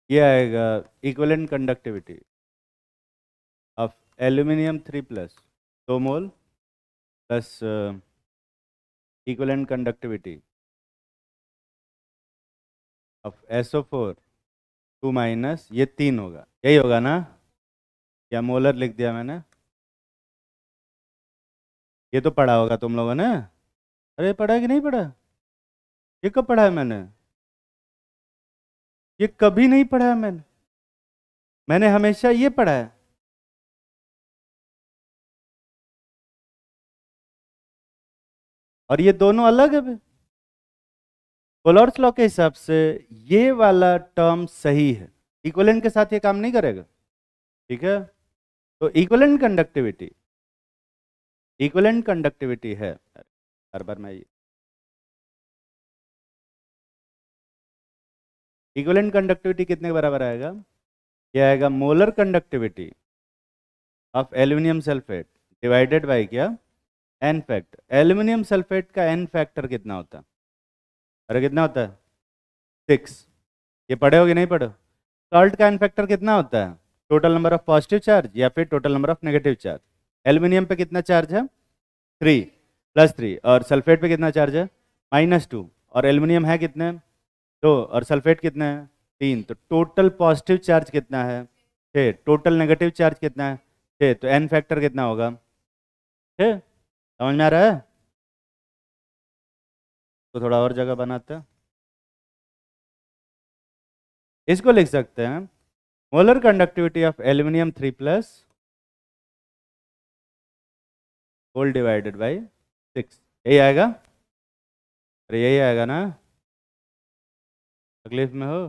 ये आएगा equivalent conductivity of aluminium 3+, 2 mole plus equivalent conductivity of SO4 2-, ये 3 होगा, यही होगा ना? या मोलर लिख दिया मैंने? ये तो पढ़ा होगा तुम लोगों ने। अरे पढ़ा है कि नहीं पढ़ा? ये कब पढ़ा है मैंने? ये कभी नहीं पढ़ा है मैंने। मैंने हमेशा ये पढ़ा है। और ये दोनों अलग है। कोलर्स लॉ के हिसाब से ये वाला टर्म सही है, इक्विवेलेंट के साथ ये काम नहीं करेगा। ठीक है, तो इक्विवेलेंट कंडक्टिविटी है। हर बार मैं इक्विवेलेंट कंडक्टिविटी कितने के बराबर आएगा? ये आएगा molar conductivity of aluminium sulphate divided by क्या? N factor. एल्यूमिनियम सल्फेट का एन फैक्टर कितना होता है? अरे कितना होता है? 6। ये पढ़े हो कि नहीं पढ़े? सॉल्ट का एन फैक्टर कितना होता है? Total number of positive charge या फिर total number of negative charge. Aluminium पे कितना चार्ज है? 3 +3। और सल्फेट पे कितना चार्ज है? -2। और एल्यूमिनियम है कितने? 2। और सल्फेट कितने हैं? 3, तो टोटल पॉजिटिव चार्ज कितना है 6, टोटल नेगेटिव चार्ज कितना है 6, तो n फैक्टर कितना होगा 6। समझ में आ रहा है? तो थोड़ा और जगह बनाते हैं, इसको लिख सकते हैं molar conductivity of aluminium 3+ whole divided by 6, यही आएगा। अरे यही आएगा ना, तकलीफ में हो?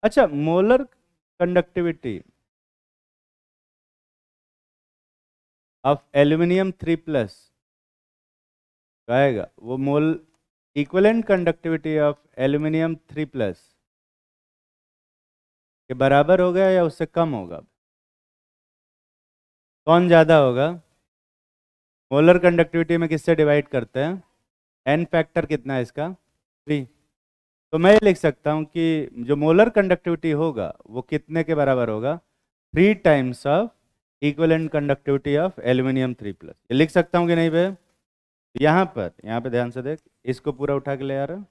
अच्छा, मोलर कंडक्टिविटी ऑफ एल्यूमिनियम 3+ आएगा वो मोल इक्विवेलेंट कंडक्टिविटी ऑफ एल्यूमिनियम 3+ के बराबर होगा या उससे कम होगा? कौन ज़्यादा होगा? मोलर कंडक्टिविटी में किससे डिवाइड करते हैं? n फैक्टर कितना है इसका 3। तो मैं ये लिख सकता हूँ कि जो मोलर कंडक्टिविटी होगा वो कितने के बराबर होगा 3 times of equivalent conductivity of aluminium 3+। ये लिख सकता हूँ कि नहीं बे? यहाँ पे ध्यान से देख, इसको पूरा उठा के ले आ रहा,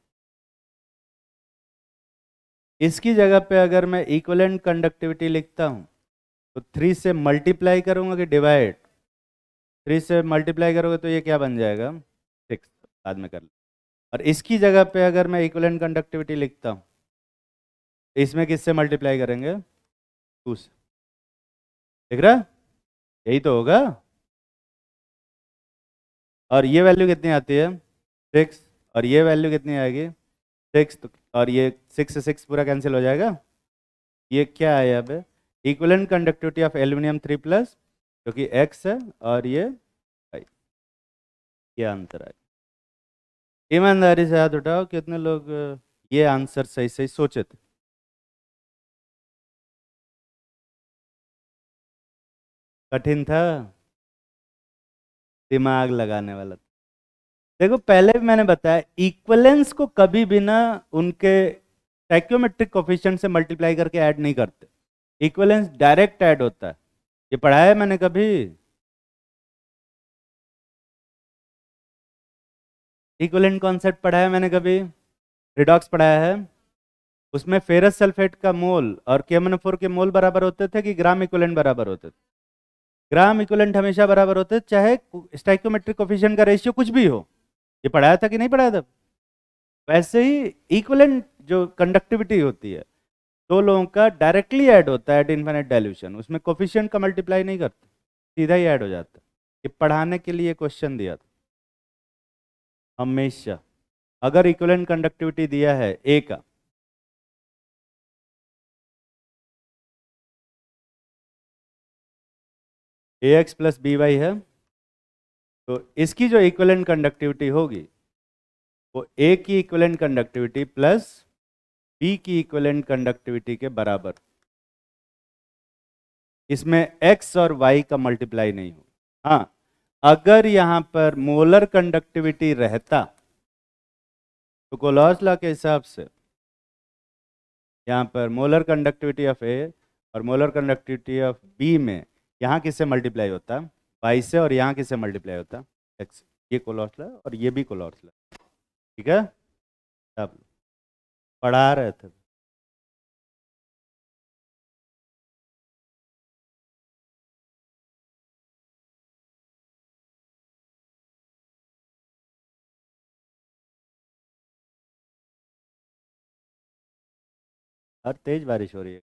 इसकी जगह पे अगर मैं इक्विवेलेंट कंडक्टिविटी लिखता हूँ तो 3 से मल्टीप्लाई करूंगा कि डिवाइड? 3 से मल्टीप्लाई करोगे तो ये क्या बन जाएगा 6, बाद में कर ले। और इसकी जगह पे अगर मैं इक्विवेलेंट कंडक्टिविटी लिखता हूँ, इसमें किससे मल्टीप्लाई करेंगे 2 से। देख रहा, यही तो होगा। और ये वैल्यू कितनी आती है 6, और ये वैल्यू कितनी आएगी 6, तो और ये 6 से 6 पूरा कैंसिल हो जाएगा। ये क्या है यहाँ पे इक्विवेलेंट कंडक्टिविटी ऑफ एल्यूमिनियम 3+, क्योंकि x है और ये y, ये अंतर है। ईमानदारी से हाथ उठाओ कितने लोग ये आंसर सही सही सोचे थे? कठिन था, दिमाग लगाने वाला था। देखो पहले भी मैंने बताया इक्वलेंस को कभी भी ना उनके स्टैइक्योमेट्रिक कोफिशिएंट से मल्टीप्लाई करके ऐड नहीं करते, इक्वलेंस डायरेक्ट ऐड होता है। ये पढ़ाया है मैंने कभी? इक्विवेलेंट कॉन्सेप्ट पढ़ाया है मैंने कभी? रिडॉक्स पढ़ाया है? उसमें फेरस सल्फेट का मोल और KMnO4 के मोल बराबर होते थे कि ग्राम इक्विवेलेंट बराबर होते थे? ग्राम इक्विवेलेंट हमेशा बराबर होते थे, चाहे स्टैइक्योमेट्रिक कोफिशिएंट का रेशियो कुछ भी हो। ये पढ़ाया था कि नहीं पढ़ाया था? वैसे ही इक्विवेलेंट जो कंडक्टिविटी होती है दो लोगों का डायरेक्टली ऐड होता है एट इन्फिनिट डाइल्यूशन, उसमें कोफिशिएंट का मल्टीप्लाई नहीं करते, सीधा ही ऐड हो जाता है। ये पढ़ाने के लिए क्वेश्चन दिया था हमेशा। अगर इक्विवेलेंट कंडक्टिविटी दिया है ए का, AX + BY है, तो इसकी जो इक्विवेलेंट कंडक्टिविटी होगी वो ए की इक्विवेलेंट कंडक्टिविटी प्लस बी की इक्विवेलेंट कंडक्टिविटी के बराबर। इसमें x और y का मल्टीप्लाई नहीं हो। हाँ, अगर यहां पर मोलर कंडक्टिविटी रहता तो कोलॉस लॉ के हिसाब से यहाँ पर मोलर कंडक्टिविटी ऑफ ए और मोलर कंडक्टिविटी ऑफ बी में यहाँ किससे मल्टीप्लाई होता y से, और यहाँ किससे मल्टीप्लाई होता x। ये कोलॉस लॉ और ये भी कोलॉस लॉ, ठीक है? सब पढ़ा रहे थे। और तेज बारिश हो रही है।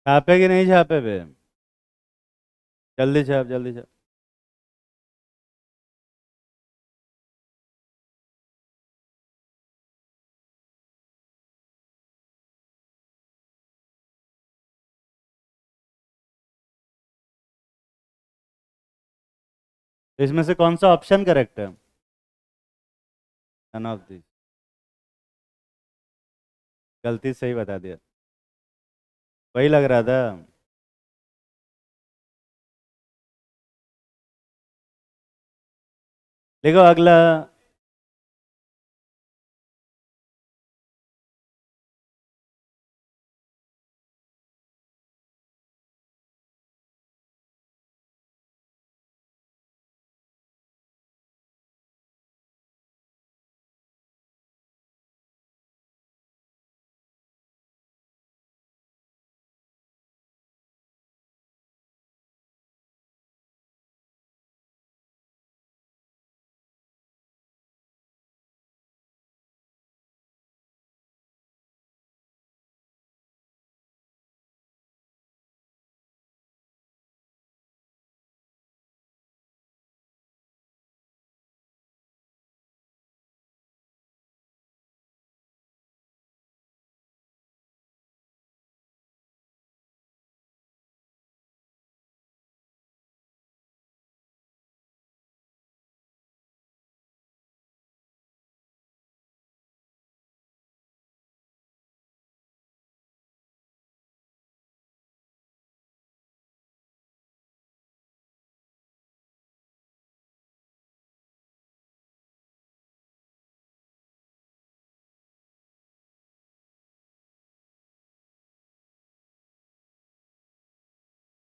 छापे कि नहीं छापे पे? जल्दी छाप, जल्दी छाप। तो इसमें से कौन सा ऑप्शन करेक्ट है? None of this. गलती सही बता दिया, वही लग रहा था। देखो अगला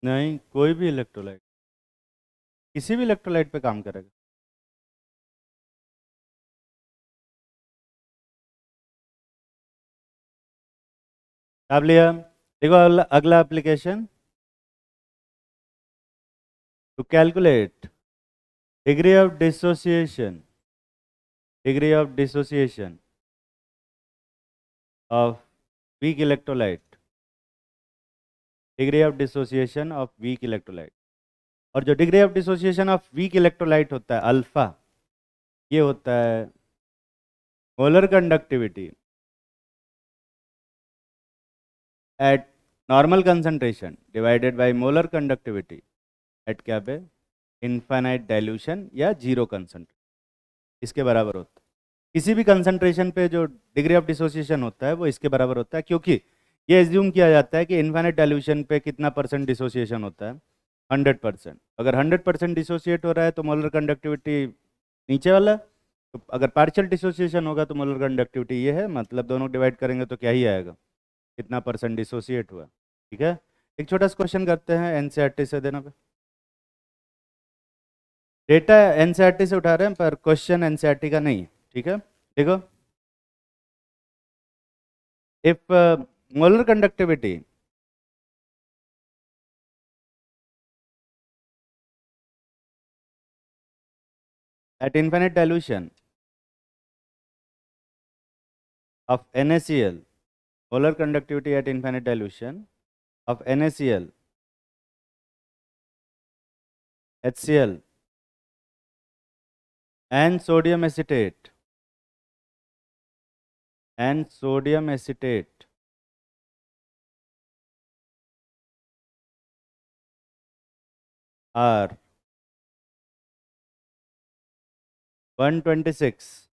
नहीं, कोई भी इलेक्ट्रोलाइट किसी भी इलेक्ट्रोलाइट पे काम करेगा। आप लिया। देखो अगला application, to calculate degree of dissociation, degree of dissociation of weak electrolyte, degree of dissociation of weak electrolyte. और जो degree of dissociation of weak electrolyte होता है अल्फा, ये होता है molar conductivity at normal concentration divided by molar conductivity at क्या पे, infinite dilution या जीरो कंसंट्रेशन, इसके बराबर होता है। किसी भी कंसंट्रेशन पे जो डिग्री ऑफ डिसोसिएशन होता है वो इसके बराबर होता है, क्योंकि ये एज्यूम किया जाता है कि इनफाइनाइट डाइल्यूशन पे कितना परसेंट डिसोसिएशन होता है, 100%। अगर 100% डिसोसिएट हो रहा है तो मोलर कंडक्टिविटी नीचे वाला, तो अगर पार्शियल डिसोसिएशन होगा तो मोलर कंडक्टिविटी ये है, मतलब दोनों डिवाइड करेंगे तो क्या ही आएगा, कितना परसेंट डिसोसिएट हुआ। ठीक है, एक छोटा सा क्वेश्चन करते हैं एनसीईआरटी से देना पे। डेटा एनसीईआरटी से उठा रहे हैं पर क्वेश्चन एनसीईआरटी का नहीं है। ठीक है, देखो, if molar conductivity at infinite dilution of NaCl, molar conductivity at infinite dilution of NaCl, HCl and sodium acetate are 126,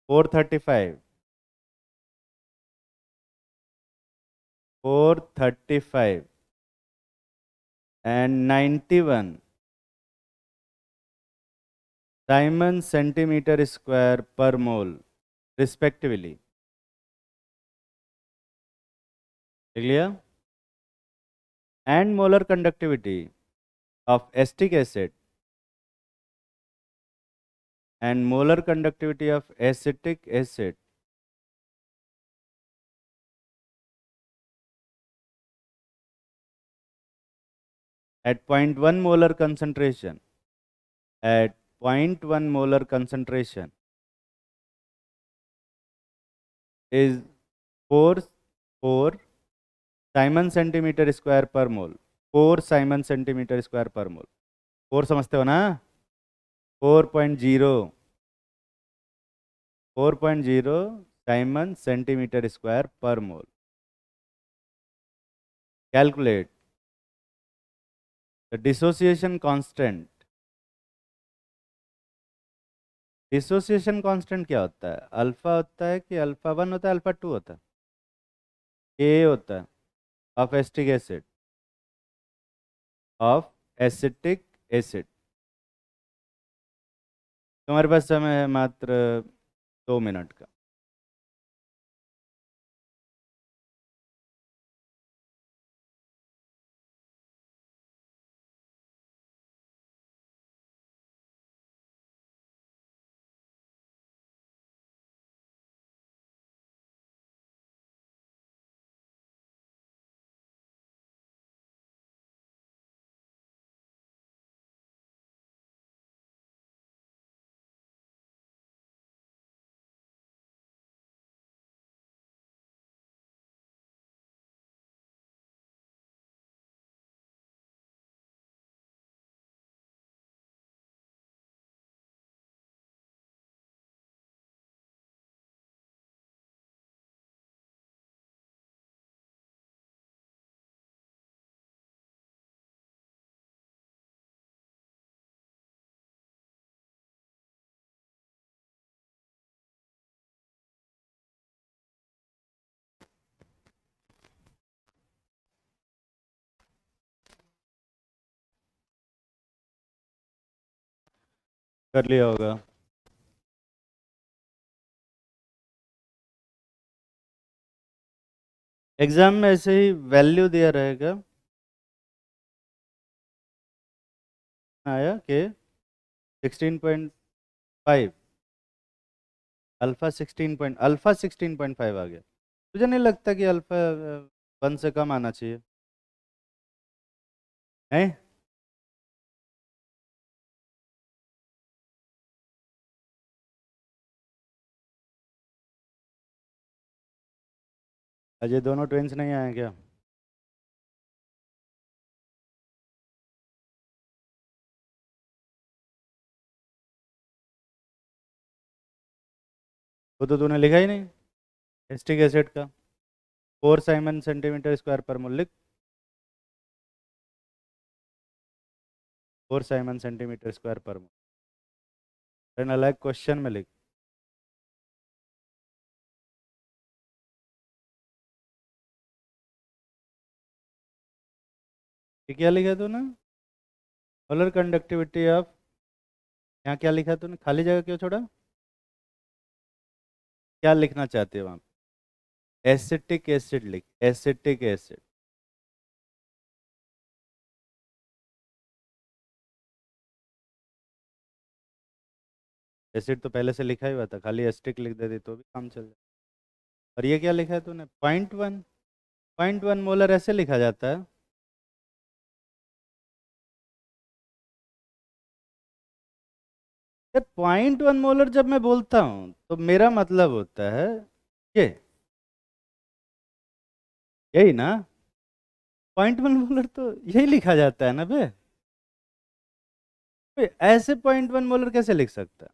435, 435 and 91 Simon centimeter square per mole respectively. Clear? And molar conductivity of acetic acid and molar conductivity of acetic acid at 0.1 molar concentration, at 0.1 molar concentration is 4 Simon centimeter square per mole, 4 Simon centimeter square per mole। 4 समझते हो ना, 4.0, 4.0 Simon centimeter square per mole। Calculate the dissociation constant। Dissociation constant क्या होता है, alpha होता है कि alpha 1 होता है, अल्फा 2 होता है, ए होता है, of acetic acid, of acetic acid. तुम्हारे पास समय है मात्र 2 मिनट का। कर लिया होगा। एग्जाम में ऐसे ही वैल्यू दिया रहेगा, आया कि 16.5, अल्फा 16.5 आ गया। मुझे नहीं लगता कि अल्फा 1 से कम आना चाहिए, नहीं? अजय दोनों ट्विंस नहीं आए क्या? वो तो तूने लिखा ही नहीं, एसिटिक एसिड का 4 साइमन सेंटीमीटर स्क्वायर पर मोल लिख, 4 साइमन सेंटीमीटर स्क्वायर पर मोल, फिर अलग क्वेश्चन में लिख। ये क्या लिखा तूने? मोलर कंडक्टिविटी ऑफ, यहाँ क्या लिखा तूने, खाली जगह क्यों छोड़ा? क्या लिखना चाहते हो वहाँ पे? एसिटिक एसिड लिख, एसिटिक एसिड। एसिड तो पहले से लिखा ही हुआ था, खाली एसिटिक लिख देती तो भी काम चल जाए। और ये क्या लिखा है तूने? 0.1, 0.1 मोलर ऐसे लिखा जाता है? यार 0.1 मोलर जब मैं बोलता हूँ तो मेरा मतलब होता है ये, यही ना? 0.1 मोलर तो यही लिखा जाता है ना बे? बे, ऐसे 0.1 मोलर कैसे लिख सकता है?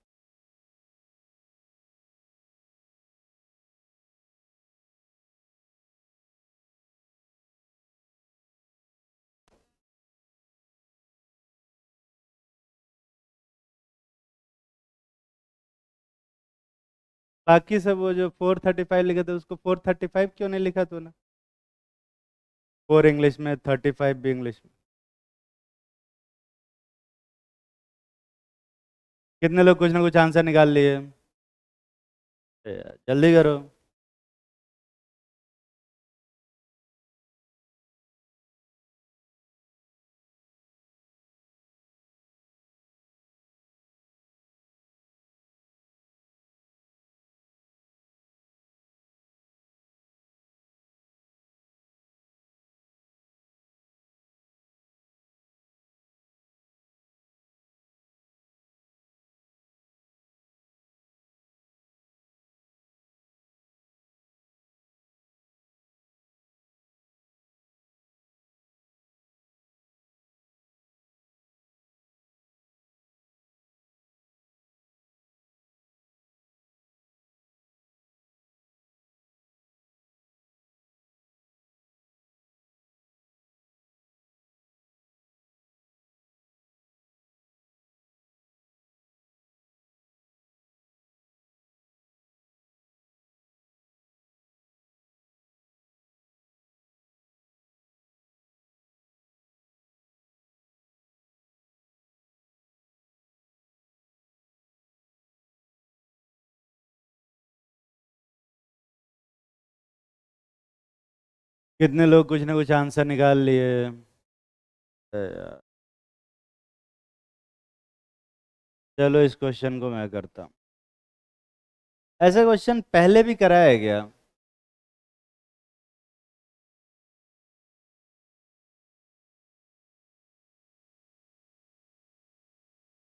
बाकी सब वो जो 435 लिखे थे उसको 435 क्यों नहीं लिखा तूने? 4 इंग्लिश में, 35 भी इंग्लिश में। कितने लोग कुछ ना कुछ आंसर निकाल लिए? अरे यार, जल्दी करो। कितने लोग कुछ ना कुछ आंसर निकाल लिए? अरे यार, चलो इस क्वेश्चन को मैं करता हूँ। ऐसा क्वेश्चन पहले भी कराया गया।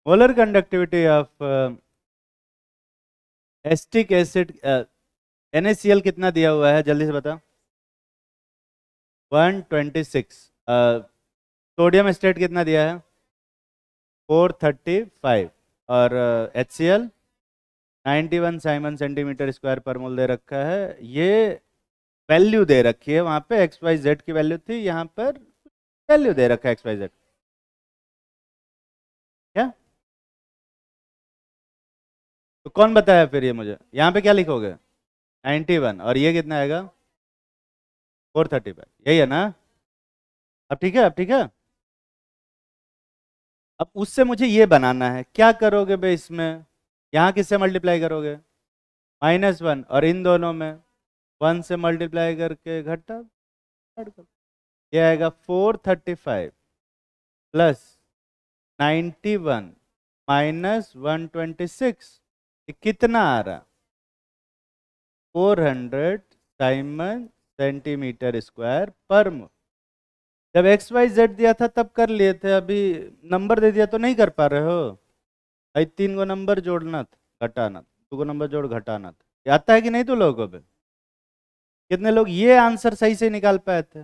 Molar conductivity of acetic acid NaCl कितना दिया हुआ है, जल्दी से बता। 126। सोडियम एस्टेट कितना दिया है? 435। और HCl 91 Simon centimetre square per मोल दे रखा है। ये वैल्यू दे रखी है, वहां पे XYZ की वैल्यू थी, यहाँ पर वैल्यू दे रखा है XYZ। क्या? तो कौन बताया फिर ये मुझे? यहाँ पे क्या लिखोगे? 91, और ये कितना आएगा? 435, यही है ना? अब ठीक है, अब ठीक है। अब उससे मुझे ये बनाना है, क्या करोगे बे इसमें? यहाँ किससे मल्टीप्लाई करोगे? -1, और इन दोनों में 1 से मल्टीप्लाई करके घटा, ये आएगा 435 प्लस 91 माइनस 126, ये कितना आ रहा? 400 साइमन सेंटीमीटर स्क्वायर पर मोल। जब एक्स वाई जेड दिया था तब कर लिए थे, अभी नंबर दे दिया तो नहीं कर पा रहे हो। भाई 3 को नंबर जोड़ना था, घटाना, 2 को नंबर जोड़ घटाना था, ये आता है कि नहीं तो लोगों को? कितने लोग ये आंसर सही से निकाल पाए थे?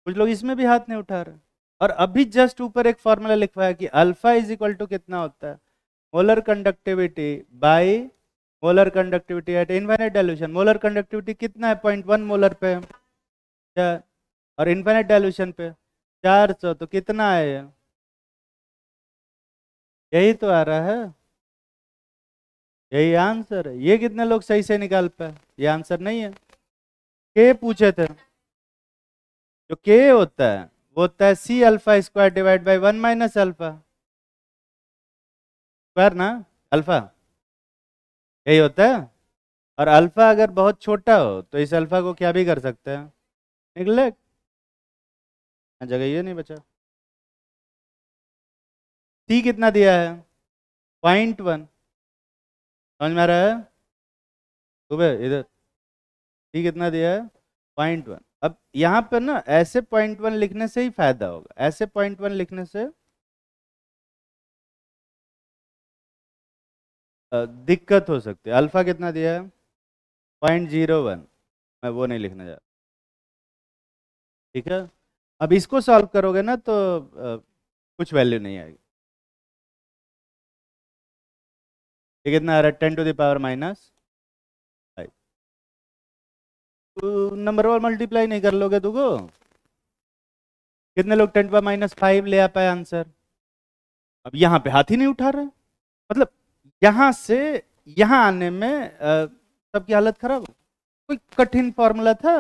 कुछ लोग इसमें भी हाथ नहीं उठा रहे। और अभी जस्ट ऊपर एक फॉर्मूला लिखवाया कि अल्फा इज इक्वल टू कितना होता है? Molar conductivity by molar conductivity eight infinite dilution. Molar conductivity कितना है? 0.1 मोलर पे क्या, और इनफाइनाइट डाइल्यूशन पे 400, तो कितना है ये? यही तो आ रहा है, यही आंसर है। ये कितने लोग सही से निकाल पाए? ये आंसर नहीं है। के पूछे थे, जो के होता है वो होता है C alpha square divide by 1 minus alpha square ना, अल्फा यही होता है। और अल्फा अगर बहुत छोटा हो तो इस अल्फा को क्या भी कर सकते हैं? निगलेक्ट, जगह ये नहीं बचा। सी कितना दिया है? 0.1, समझ में आ रहा है? सुबह इधर सी कितना दिया है? 0.1। अब यहाँ पर ना ऐसे 0.1 लिखने से ही फायदा होगा, ऐसे 0.1 लिखने से दिक्कत हो सकती है। अल्फा कितना दिया है? 0.01, मैं वो नहीं लिखने जा रहा, ठीक है। अब इसको सॉल्व करोगे ना तो कुछ वैल्यू नहीं आएगी। ये कितना आ रहा है? 10⁻⁻5। नंबर और मल्टीप्लाई नहीं कर लोगे तो को? कितने लोग 10⁻⁻5 ले आ पाए आंसर? अब यहाँ पे हाथ ही नहीं उठा रहे, मतलब यहाँ से यहाँ आने में सबकी हालत खराब हो। कोई कठिन फॉर्मूला था?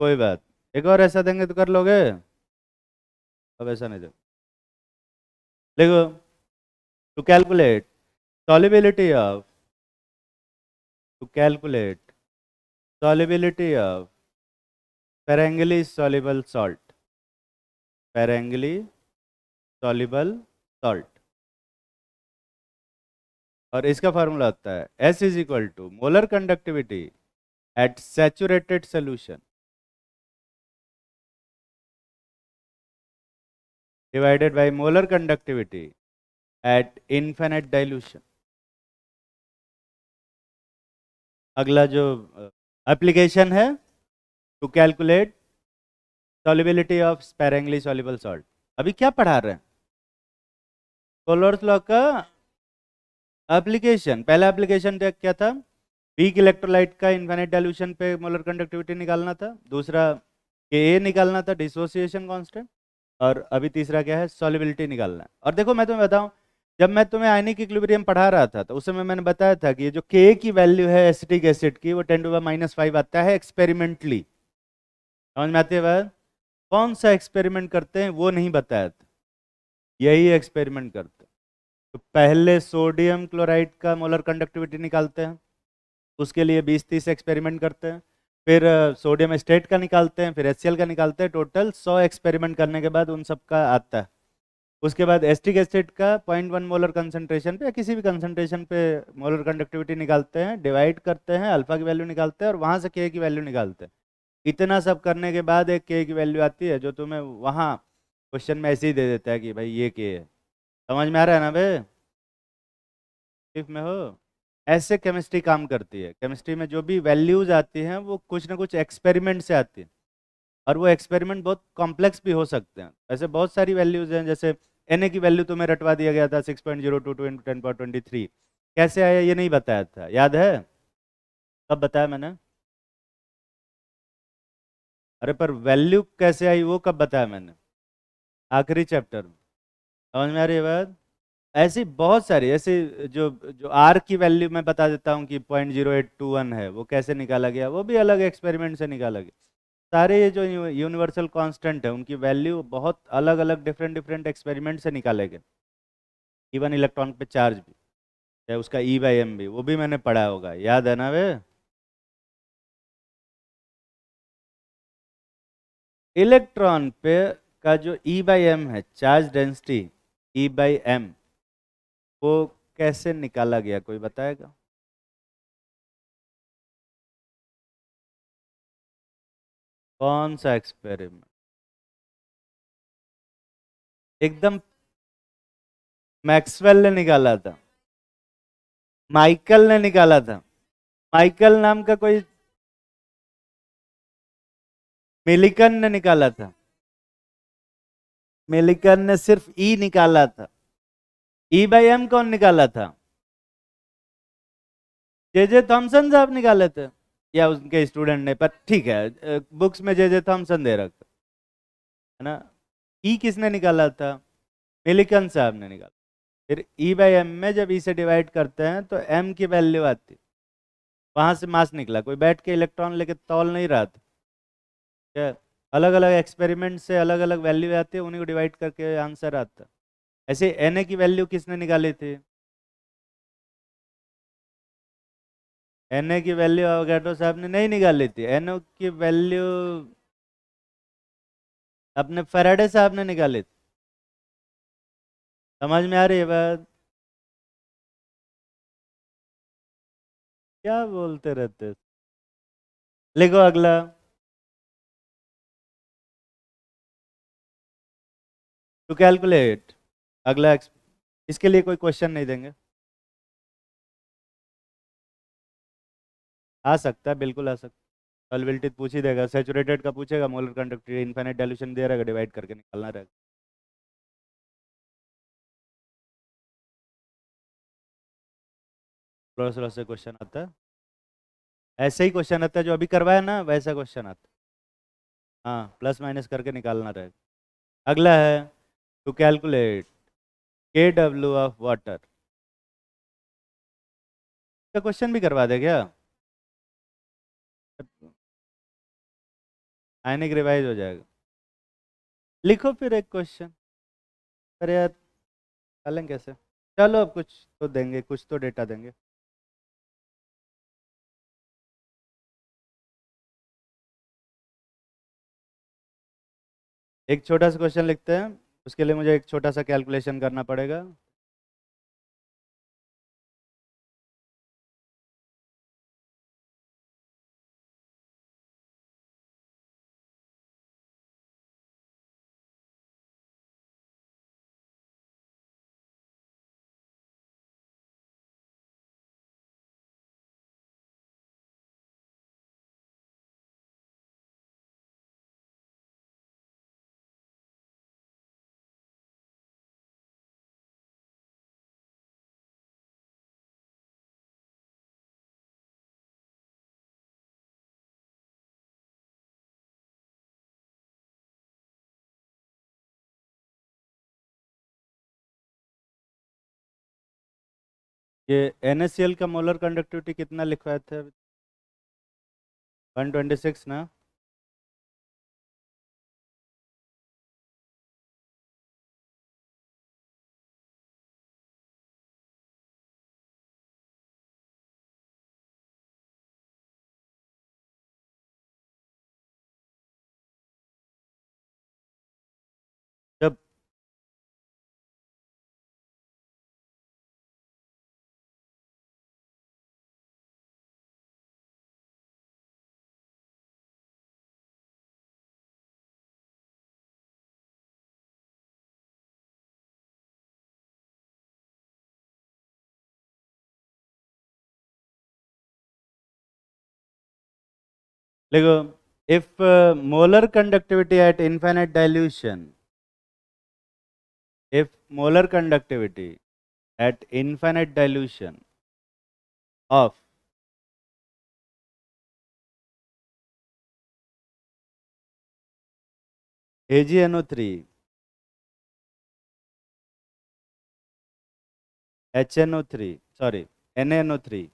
कोई बात, एक और ऐसा देंगे तो कर लोगे। अब ऐसा नहीं दे, देखो, to calculate solubility of to calculate solubility of Farangali soluble salt, Farangali soluble salt, और इसका फार्मूला होता है S is equal to molar conductivity at saturated solution divided by molar conductivity at infinite dilution. अगला जो application है, to calculate solubility of sparingly soluble salt। अभी क्या पढ़ा रहे हैं? कोलर्स लॉ का एप्लीकेशन। पहला एप्लीकेशन क्या था? वीक इलेक्ट्रोलाइट का इनफिनिट डाइल्यूशन पे मोलर कंडक्टिविटी निकालना था। दूसरा के ए निकालना था, डिसोसिएशन कांस्टेंट। और अभी तीसरा क्या है? सॉल्युबिलिटी निकालना है। और देखो मैं तुम्हें बताऊं, जब मैं तुम्हें आयनिक इक्विलिब्रियम पढ़ा रहा था तो उस समय मैंने बताया था कि ये जो के की वैल्यू है एसिटिक एसिड की, वो 10⁻⁻5 आता है एक्सपेरिमेंटली। समझ में आती है बात? कौन सा एक्सपेरिमेंट करते हैं वो नहीं बताया था, यही एक्सपेरिमेंट करते हैं। तो पहले सोडियम क्लोराइड का मोलर कंडक्टिविटी निकालते हैं, उसके लिए 20-30 एक्सपेरिमेंट करते हैं, फिर सोडियम एस्टेट का निकालते हैं, फिर HCl का निकालते हैं। टोटल 100 एक्सपेरिमेंट करने के बाद उन सब का आता है। उसके बाद एस्टिक एसिड का 0.1 मोलर कंसंट्रेशन पे या किसी भी कंसंट्रेशन पे मोलर कंडक्टिविटी निकालते हैं, डिवाइड करते हैं, अल्फा की वैल्यू निकालते हैं और वहाँ से के की वैल्यू निकालते हैं। इतना सब करने के बाद एक के की वैल्यू आती है जो तुम्हें वहाँ क्वेश्चन में ऐसे ही दे देता है कि भाई ये के है। समझ में आ रहा है ना भाई? इफ में हो, ऐसे केमिस्ट्री काम करती है। केमिस्ट्री में जो भी वैल्यूज आती हैं वो कुछ ना कुछ एक्सपेरिमेंट से आती है, और वो एक्सपेरिमेंट बहुत कॉम्प्लेक्स भी हो सकते हैं। ऐसे बहुत सारी वैल्यूज हैं, जैसे Na की वैल्यू तुम्हें रटवा दिया गया था 6.022 × 10⁻23, कैसे आया ये नहीं बताया था, याद है? कब बताया मैंने? अरे पर वैल्यू कैसे आई वो कब बताया मैंने? आखिरी चैप्टर में। समझ में आ रही है बात? ऐसी बहुत सारी, ऐसे जो जो आर की वैल्यू मैं बता देता हूँ कि 0.0821 है, वो कैसे निकाला गया, वो भी अलग एक्सपेरिमेंट से निकाला गया। सारे ये जो यूनिवर्सल कांस्टेंट है उनकी वैल्यू बहुत अलग अलग डिफरेंट डिफरेंट एक्सपेरिमेंट से निकाले गए। इवन इलेक्ट्रॉन पे चार्ज भी, है उसका ई बाई एम भी, वो भी मैंने पढ़ा होगा, याद है ना वे। इलेक्ट्रॉन पे का जो ई बाई एम है, charge density E by M, वो कैसे निकाला गया, कोई बताएगा? कौन सा एक्सपेरिमेंट? एकदम मैक्सवेल ने निकाला था, माइकल ने निकाला था। माइकल नाम का कोई, मिलिकन ने निकाला था। मिलिकन ने सिर्फ ई निकाला था, ई बाई एम कौन निकाला था? जे जे थॉमसन साहब निकाले थे, या उनके स्टूडेंट ने, पर ठीक है, बुक्स में जे जे थॉमसन दे रखा है ना। ई किसने निकाला था? मिलिकन साहब ने निकाला। फिर ई बाई एम में जब ई से डिवाइड करते हैं तो एम की वैल्यू आती, वहां से मास निकला, कोई बैठ के इलेक्ट्रॉन लेके तौल नहीं रहा था क्या। अलग अलग एक्सपेरिमेंट से अलग अलग वैल्यू आती है, उन्हीं को डिवाइड करके आंसर आता। ऐसे एन ए की वैल्यू किसने निकाली थी? एन ए की वैल्यू अवोगाड्रो साहब ने नहीं निकाली थी, एन ओ की वैल्यू अपने फैराडे साहब ने निकाली थी। समझ में आ रही है बात? क्या बोलते रहते। लिखो अगला। टू कैलकुलेट, अगला इसके लिए कोई क्वेश्चन नहीं देंगे। आ सकता है, बिल्कुल आ सकता है। सॉल्युबिलिटी पूछ ही देगा, सैचुरेटेड का पूछेगा, मोलर कंडक्टिविटी इनफाइनाइट डाइल्यूशन दे रहेगा, डिवाइड करके निकालना रहेगा। क्लोज लॉ से क्वेश्चन आता है, ऐसे ही क्वेश्चन आता है जो अभी करवाया ना, वैसा क्वेश्चन आता है। हाँ, प्लस माइनस करके निकालना रहेगा। अगला है टू कैलकुलेट के डब्ल्यू ऑफ वाटर, का क्वेश्चन भी करवा दे क्या? आयनिक रिवाइज हो जाएगा। लिखो फिर एक क्वेश्चन। अरे यार, निकालें कैसे? चलो अब कुछ तो देंगे, कुछ तो डेटा देंगे। एक छोटा सा क्वेश्चन लिखते हैं, उसके लिए मुझे एक छोटा सा कैलकुलेशन करना पड़ेगा। ये NaCl का मोलर कंडक्टिविटी कितना लिखवाए थे? 126 ना। जब देखो, if molar conductivity at infinite dilution, if molar conductivity at infinite dilution of AgNO3, HNO3, sorry, NaNO3,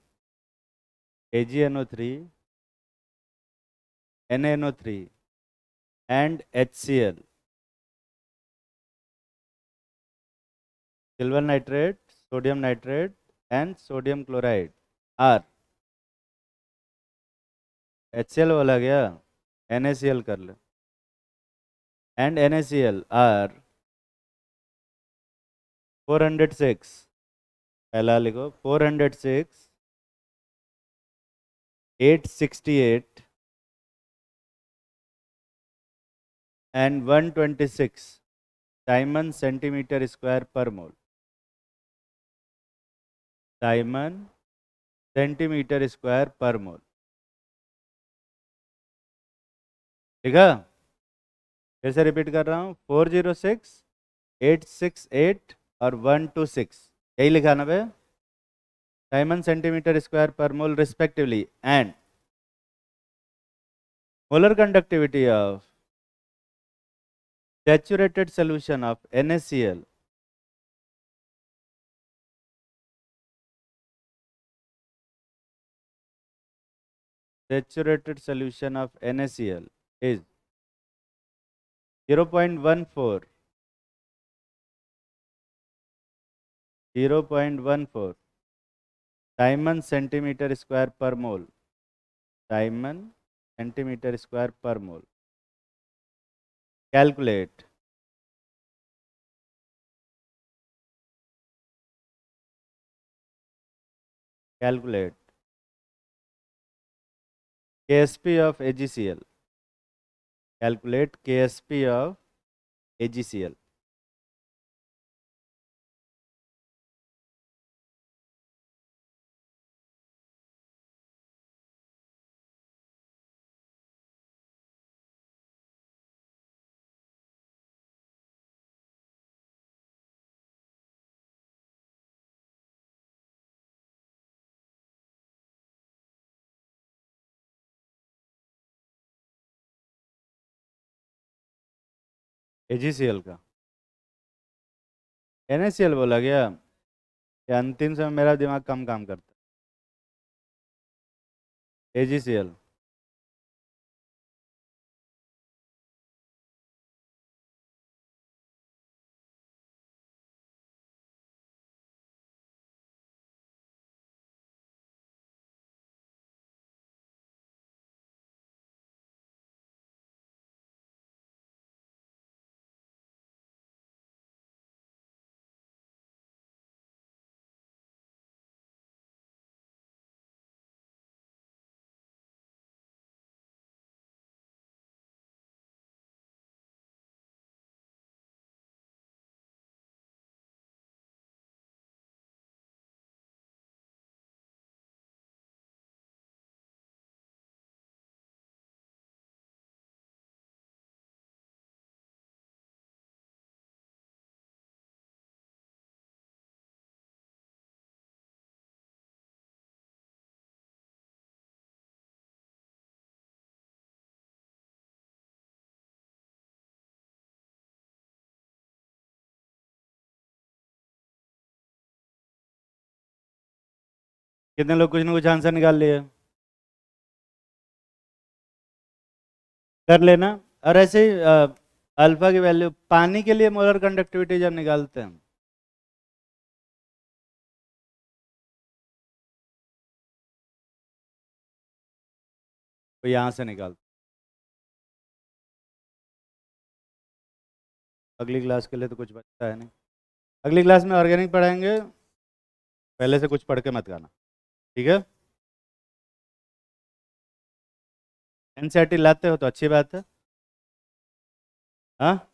AgNO3, NaNO3 and HCl, silver nitrate, sodium nitrate and sodium chloride are HCl बोला गया, NaCl कर लो, and NaCl are 406, पहला लिखो 406 868 and 126 diamond centimetre square per mole, diamond centimetre square per मोल। ठीक है, फिर से repeat कर रहा हूँ, 406 868 और 126, यही लिखा ना भैया, diamond centimetre square per mole respectively, and molar conductivity of saturated solution of NaCl saturated solution of NaCl is 0.14 diamond centimetre square per mole, diamond centimetre square per mole. Calculate calculate KSP of AgCl, calculate KSP of AgCl। AgCl का NaCl बोला गया, ये अंतिम समय मेरा दिमाग कम काम करता है। AgCl कितने लोग कुछ ना कुछ आंसर निकाल लिए? कर लेना। और ऐसे ही अल्फा की वैल्यू पानी के लिए मोलर कंडक्टिविटी जब निकालते हैं, तो यहाँ से निकालते, अगली क्लास के लिए तो कुछ बचता है नहीं। अगली क्लास में ऑर्गेनिक पढ़ाएंगे, पहले से कुछ पढ़ के मत गाना, ठीक है? NCERT लाते हो तो अच्छी बात है। हाँ,